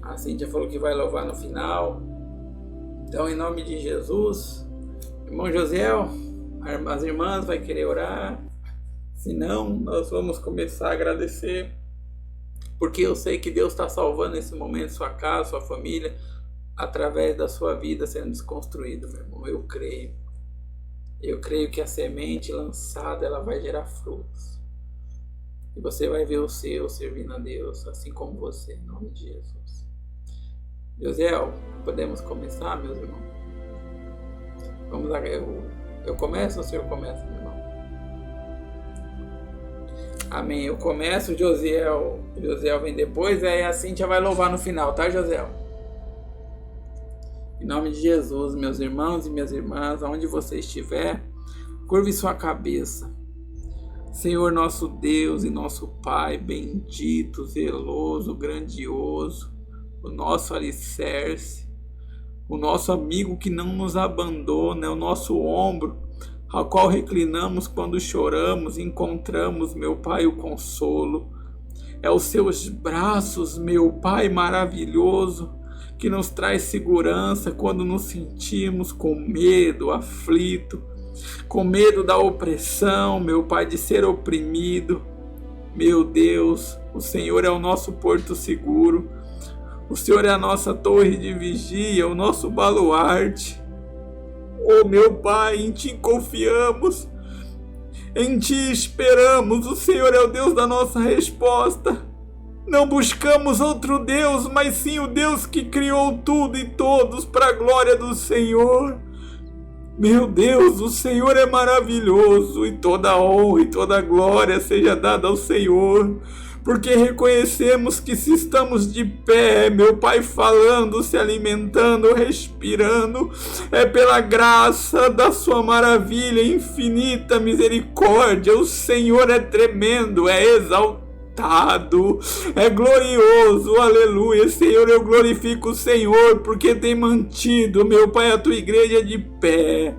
A Cíntia falou que vai louvar no final. Então, em nome de Jesus, irmão Josiel, as irmãs vai querer orar. Se não, nós vamos começar a agradecer, porque eu sei que Deus está salvando nesse momento sua casa, sua família, através da sua vida sendo desconstruída, meu irmão. Eu creio que a semente lançada, ela vai gerar frutos. E você vai ver o seu servindo a Deus, assim como você, em nome de Jesus. Josiel, podemos começar, meus irmãos? Vamos lá, eu começo ou o senhor começa, meu irmão? Amém, eu começo, Josiel vem depois, aí a Cíntia vai louvar no final, tá, Josiel? Em nome de Jesus, meus irmãos e minhas irmãs, aonde você estiver, curve sua cabeça. Senhor, nosso Deus e nosso Pai, bendito, zeloso, grandioso, o nosso alicerce, o nosso amigo que não nos abandona, é o nosso ombro, ao qual reclinamos quando choramos, encontramos, meu Pai, o consolo. É os seus braços, meu Pai maravilhoso, que nos traz segurança quando nos sentimos com medo, aflito, com medo da opressão, meu Pai, de ser oprimido. Meu Deus, o Senhor é o nosso porto seguro, o Senhor é a nossa torre de vigia, o nosso baluarte. Oh, meu Pai, em Ti confiamos, em Ti esperamos, o Senhor é o Deus da nossa resposta. Não buscamos outro Deus, mas sim o Deus que criou tudo e todos para a glória do Senhor. Meu Deus, o Senhor é maravilhoso, e toda a honra e toda a glória seja dada ao Senhor, porque reconhecemos que se estamos de pé, meu Pai, falando, se alimentando, respirando, é pela graça da sua maravilha, infinita misericórdia. O Senhor é tremendo, é exaltado, é glorioso, aleluia. Senhor, eu glorifico o Senhor, porque tem mantido, meu Pai, a tua igreja de pé.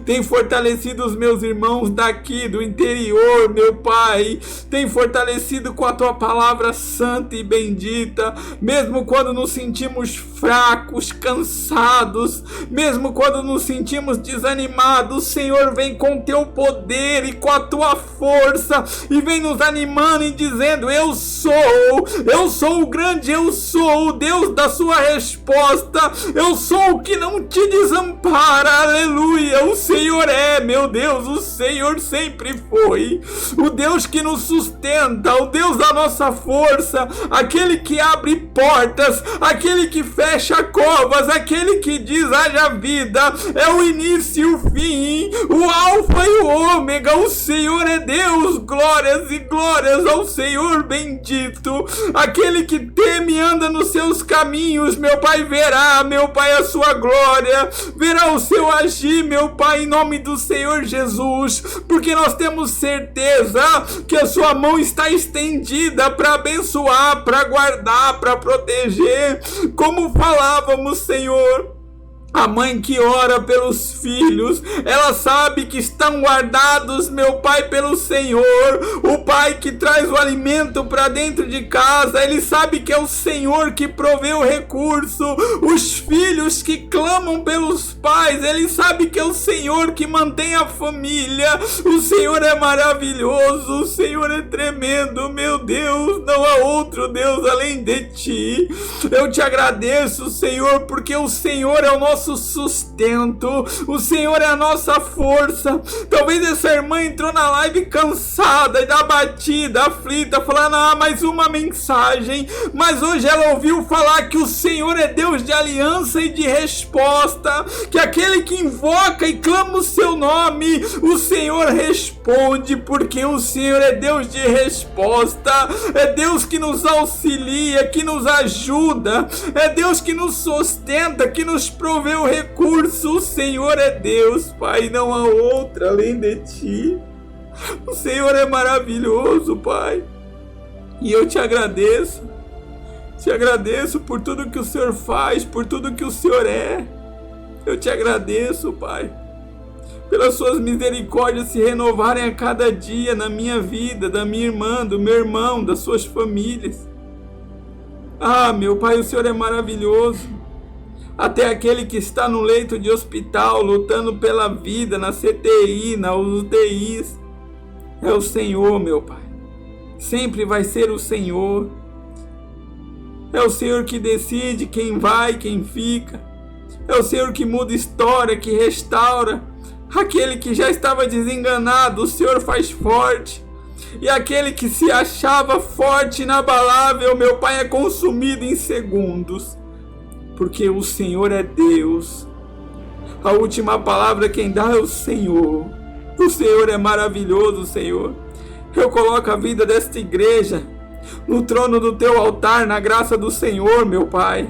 Tem fortalecido os meus irmãos daqui do interior, meu Pai. Tem fortalecido com a tua palavra santa e bendita. Mesmo quando nos sentimos fracos, cansados, mesmo quando nos sentimos desanimados, o Senhor vem com teu poder e com a tua força e vem nos animando e dizendo: eu sou o grande, eu sou o Deus da sua resposta, eu sou o que não te desampara, aleluia. O Senhor é, meu Deus, o Senhor sempre foi o Deus que nos sustenta, o Deus da nossa força, aquele que abre portas, aquele que fecha covas, aquele que diz haja vida, é o início e o fim, o alfa e o ômega. O Senhor é Deus, glórias e glórias ao Senhor bendito. Aquele que teme e anda nos seus caminhos, meu Pai, verá, meu Pai, a sua glória, verá o seu agir, meu Pai, em nome do Senhor Jesus, porque nós temos certeza que a sua mão está estendida para abençoar, para guardar, para proteger, como falávamos, Senhor. A mãe que ora pelos filhos, ela sabe que estão guardados, meu Pai, pelo Senhor. O pai que traz o alimento para dentro de casa, ele sabe que é o Senhor que provê o recurso. Os filhos que clamam pelos pais, ele sabe que é o Senhor que mantém a família. O Senhor é maravilhoso, o Senhor é tremendo, meu Deus, não há outro Deus além de ti. Eu te agradeço, Senhor, porque o Senhor é o nosso sustento, o Senhor é a nossa força. Talvez essa irmã entrou na live cansada, abatida, aflita, falando: mais uma mensagem, mas hoje ela ouviu falar que o Senhor é Deus de aliança e de resposta, que aquele que invoca e clama o seu nome, o Senhor responde, porque o Senhor é Deus de resposta, é Deus que nos auxilia, que nos ajuda, é Deus que nos sustenta, que nos provê o recurso. O Senhor é Deus, Pai, não há outra além de ti. O Senhor é maravilhoso, Pai, e eu te agradeço por tudo que o Senhor faz, por tudo que o Senhor é. Eu te agradeço, Pai, pelas suas misericórdias se renovarem a cada dia na minha vida, da minha irmã, do meu irmão, das suas famílias. Ah, meu Pai, o Senhor é maravilhoso. Até aquele que está no leito de hospital, lutando pela vida, na CTI, na UTIs, é o Senhor, meu Pai. Sempre vai ser o Senhor. É o Senhor que decide quem vai, quem fica. É o Senhor que muda história, que restaura. Aquele que já estava desenganado, o Senhor faz forte. E aquele que se achava forte e inabalável, meu Pai, é consumido em segundos. Porque o Senhor é Deus. A última palavra quem dá é o Senhor. O Senhor é maravilhoso, Senhor. Eu coloco a vida desta igreja no trono do teu altar, na graça do Senhor, meu Pai.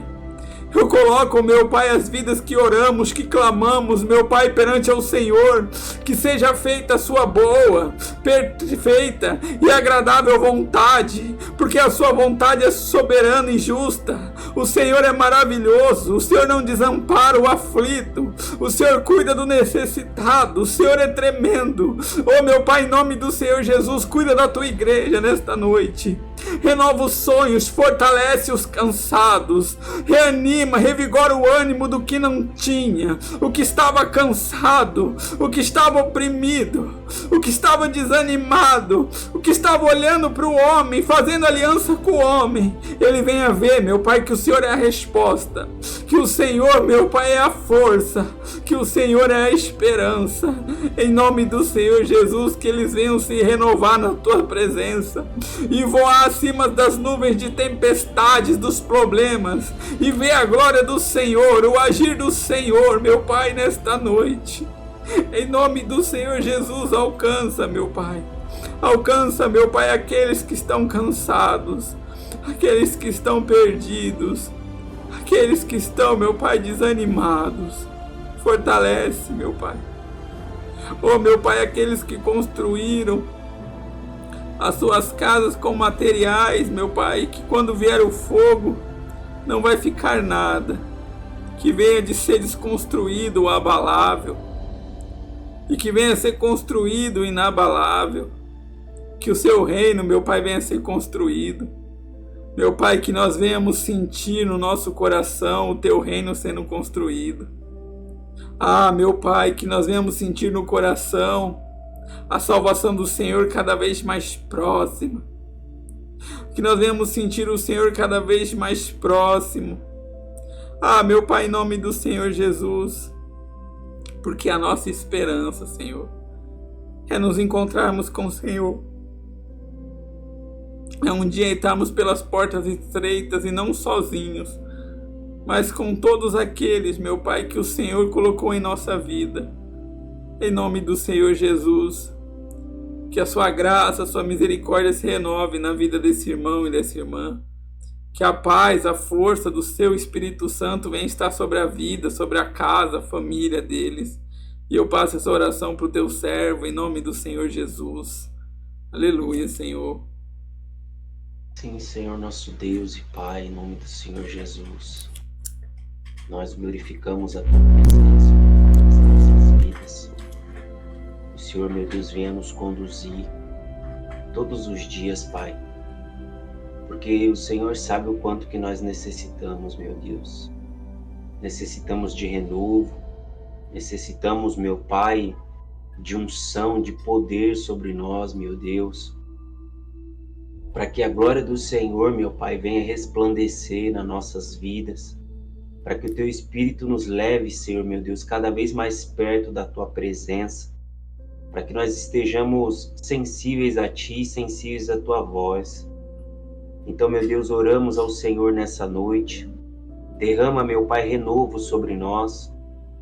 Eu coloco, meu Pai, as vidas que oramos, que clamamos, meu Pai, perante ao Senhor. Que seja feita a sua boa, perfeita e agradável vontade, porque a sua vontade é soberana e justa. O Senhor é maravilhoso, o Senhor não desampara o aflito, o Senhor cuida do necessitado, o Senhor é tremendo. Oh, meu Pai, em nome do Senhor Jesus, cuida da tua igreja nesta noite. Renova os sonhos, fortalece os cansados, reanima, revigora o ânimo do que não tinha, o que estava cansado, o que estava oprimido, o que estava desanimado, o que estava olhando para o homem, fazendo aliança com o homem. Ele venha ver, meu Pai, que o Senhor é a resposta, que o Senhor, meu Pai, é a força, que o Senhor é a esperança. Em nome do Senhor Jesus, que eles venham se renovar na tua presença e voar acima das nuvens de tempestades, dos problemas, e ver a glória do Senhor, o agir do Senhor, meu Pai, nesta noite. Em nome do Senhor Jesus, alcança, meu Pai. Alcança, meu Pai, aqueles que estão cansados, aqueles que estão perdidos, aqueles que estão, meu Pai, desanimados. Fortalece, meu Pai. Oh, meu Pai, aqueles que construíram as suas casas com materiais, meu Pai, que quando vier o fogo não vai ficar nada, que venha de ser desconstruído o abalável, e que venha a ser construído o inabalável, que o seu reino, meu Pai, venha a ser construído. Meu Pai, que nós venhamos sentir no nosso coração o teu reino sendo construído. Ah, meu Pai, que nós venhamos sentir no coração a salvação do Senhor cada vez mais próxima. Que nós venhamos sentir o Senhor cada vez mais próximo. Ah, meu Pai, em nome do Senhor Jesus, porque a nossa esperança, Senhor, é nos encontrarmos com o Senhor. É um dia entrarmos pelas portas estreitas e não sozinhos, mas com todos aqueles, meu Pai, que o Senhor colocou em nossa vida. Em nome do Senhor Jesus, que a sua graça, a sua misericórdia se renove na vida desse irmão e dessa irmã. Que a paz, a força do seu Espírito Santo venha estar sobre a vida, sobre a casa, a família deles. E eu passo essa oração para o teu servo, em nome do Senhor Jesus. Aleluia, Senhor. Sim, Senhor, nosso Deus e Pai, em nome do Senhor Jesus. Nós glorificamos a tua presença nas nossas vidas. O Senhor, meu Deus, venha nos conduzir todos os dias, Pai. Porque o Senhor sabe o quanto que nós necessitamos, meu Deus. Necessitamos de renovo, necessitamos, meu Pai, de unção, de poder sobre nós, meu Deus. Para que a glória do Senhor, meu Pai, venha resplandecer nas nossas vidas. Para que o Teu Espírito nos leve, Senhor, meu Deus, cada vez mais perto da Tua presença. Para que nós estejamos sensíveis a Ti, sensíveis à Tua voz. Então, meu Deus, oramos ao Senhor nessa noite. Derrama, meu Pai, renovo sobre nós.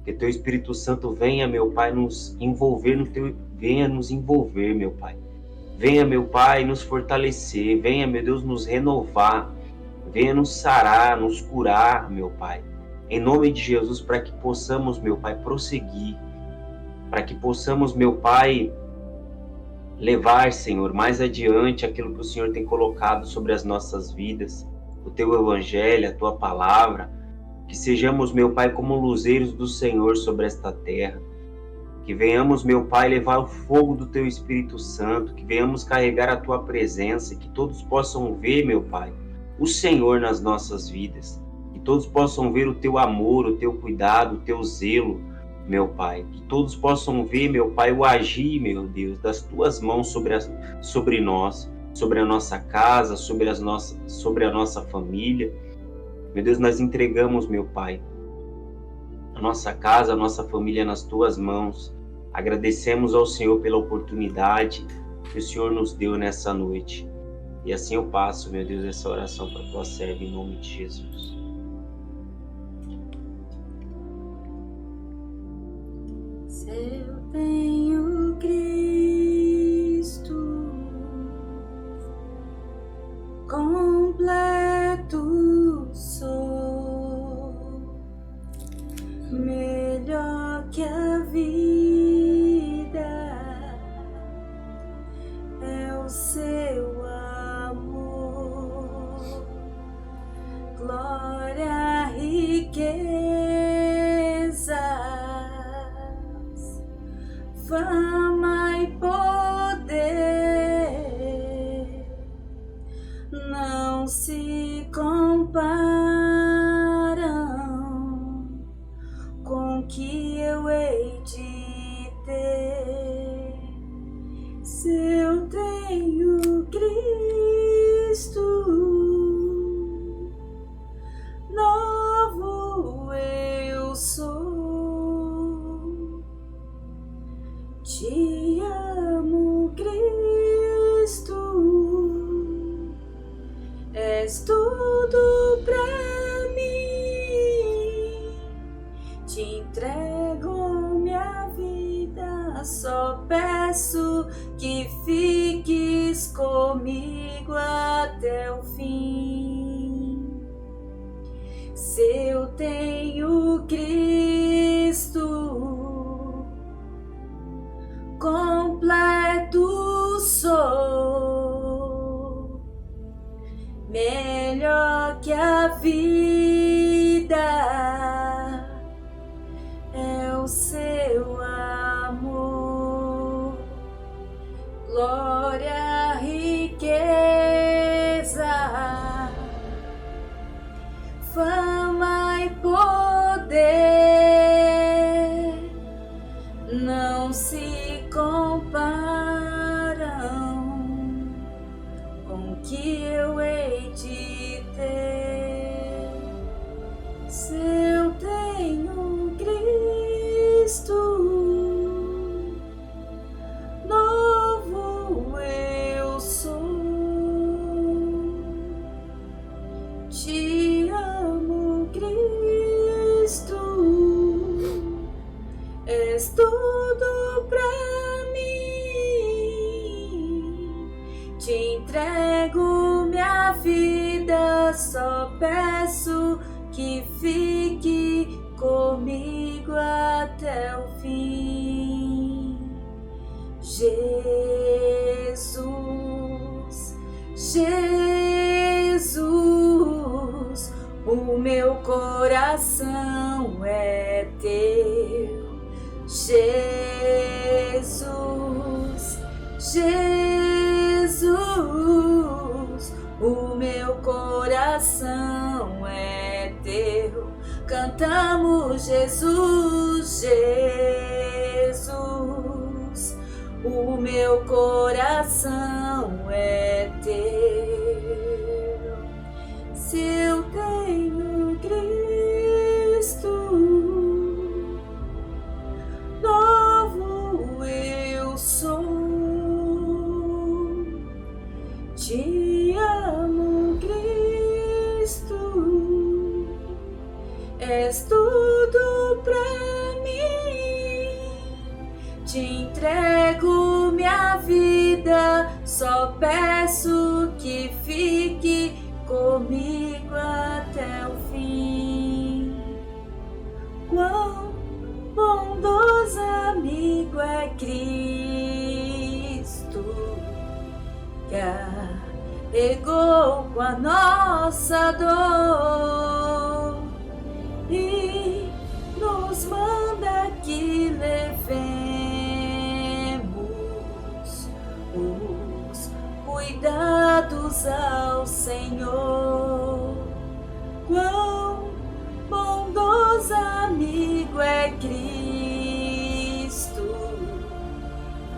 Que Teu Espírito Santo venha, meu Pai, nos envolver venha nos envolver, meu Pai. Venha, meu Pai, nos fortalecer. Venha, meu Deus, nos renovar. Venha nos sarar, nos curar, meu Pai. Em nome de Jesus, para que possamos, meu Pai, prosseguir. Para que possamos, meu Pai, levar, Senhor, mais adiante aquilo que o Senhor tem colocado sobre as nossas vidas. O Teu Evangelho, a Tua Palavra. Que sejamos, meu Pai, como luzeiros do Senhor sobre esta terra. Que venhamos, meu Pai, levar o fogo do Teu Espírito Santo, que venhamos carregar a Tua presença, que todos possam ver, meu Pai, o Senhor nas nossas vidas, que todos possam ver o Teu amor, o Teu cuidado, o Teu zelo, meu Pai, que todos possam ver, meu Pai, o agir, meu Deus, das Tuas mãos sobre nós, sobre a nossa casa, sobre a nossa família. Meu Deus, nós entregamos, meu Pai, a nossa casa, a nossa família nas Tuas mãos. Agradecemos ao Senhor pela oportunidade que o Senhor nos deu nessa noite. E assim eu passo, meu Deus, essa oração para a Tua serva, em nome de Jesus. Se eu tenho Cristo, completo sou, melhor que a vida é o seu amor, glória, riquezas, fama e poder não se comparam com o que eu hei de ter. Se eu tenho Cristo, novo eu sou. Te amo, Cristo, és tudo pra mim. Te entrego minha vida, só peço que fiques comigo até o fim. Se eu tenho Cristo, completo sou, melhor que a vida é o seu amor, glória, riqueza, fama e poder não se comparam com o que eu hei de ter. Se eu tenho Cristo, novo eu sou. Te amo, Cristo, és tudo pra mim. Te entrego minha vida, só peço que fique comigo até o fim. Jesus, Jesus, o meu coração é teu. Jesus, Jesus, o meu coração é teu. Cantamos Jesus, Jesus, o meu coração é teu. Se eu tenho Cristo, novo eu sou. Te amo, Cristo, és tudo pra mim. Te entrego minha vida, só peço que fique comigo até o fim. Quão bondoso amigo é Cristo, carregou com a nossa dor e nos manda que levemos pecados ao Senhor. Quão bondoso amigo é Cristo,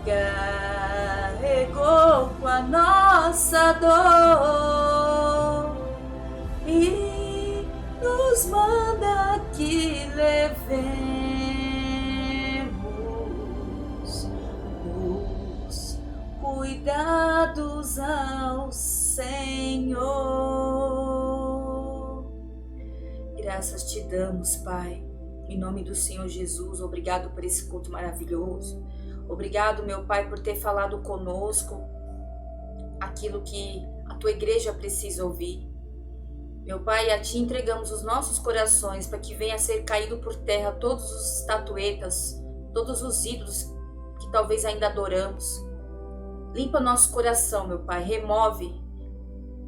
carregou com a nossa dor e nos manda que levemos os cuidados ao Senhor. Graças te damos, Pai, em nome do Senhor Jesus. Obrigado por esse culto maravilhoso. Obrigado, meu Pai, por ter falado conosco aquilo que a tua igreja precisa ouvir. Meu Pai, a ti entregamos os nossos corações para que venha a ser caído por terra todos os estatuetas, todos os ídolos que talvez ainda adoramos. Limpa nosso coração, meu Pai, remove,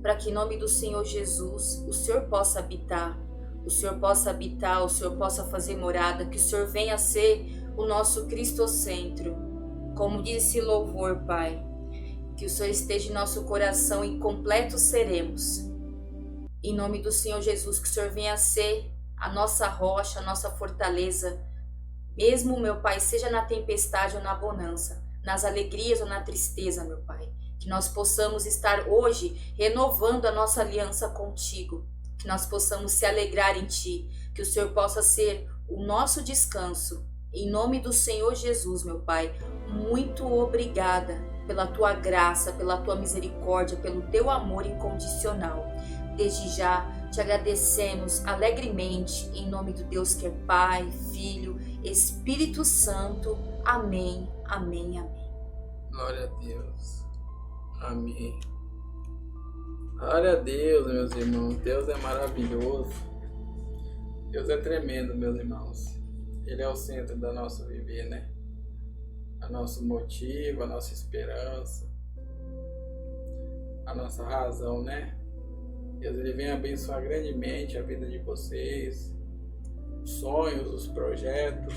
para que em nome do Senhor Jesus o Senhor possa habitar. O Senhor possa habitar, o Senhor possa fazer morada, que o Senhor venha a ser o nosso cristocentro. Como disse louvor, Pai, que o Senhor esteja em nosso coração e completos seremos. Em nome do Senhor Jesus, que o Senhor venha a ser a nossa rocha, a nossa fortaleza. Mesmo, meu Pai, seja na tempestade ou na bonança, nas alegrias ou na tristeza, meu Pai. Que nós possamos estar hoje renovando a nossa aliança contigo. Que nós possamos se alegrar em Ti, que o Senhor possa ser o nosso descanso. Em nome do Senhor Jesus, meu Pai, muito obrigada pela Tua graça, pela Tua misericórdia, pelo Teu amor incondicional. Desde já te agradecemos alegremente, em nome do Deus que é Pai, Filho, Espírito Santo. Amém, amém, amém. Glória a Deus. Amém. Glória a Deus, meus irmãos. Deus é maravilhoso. Deus é tremendo, meus irmãos. Ele é o centro do nosso viver, né? O nosso motivo, a nossa esperança, a nossa razão, né? Deus, Ele vem abençoar grandemente a vida de vocês, os sonhos, os projetos.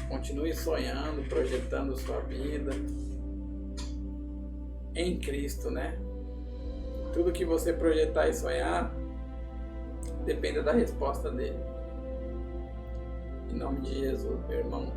Continue sonhando, projetando sua vida em Cristo, né? Tudo que você projetar e sonhar depende da resposta dele. Em nome de Jesus, meu irmão.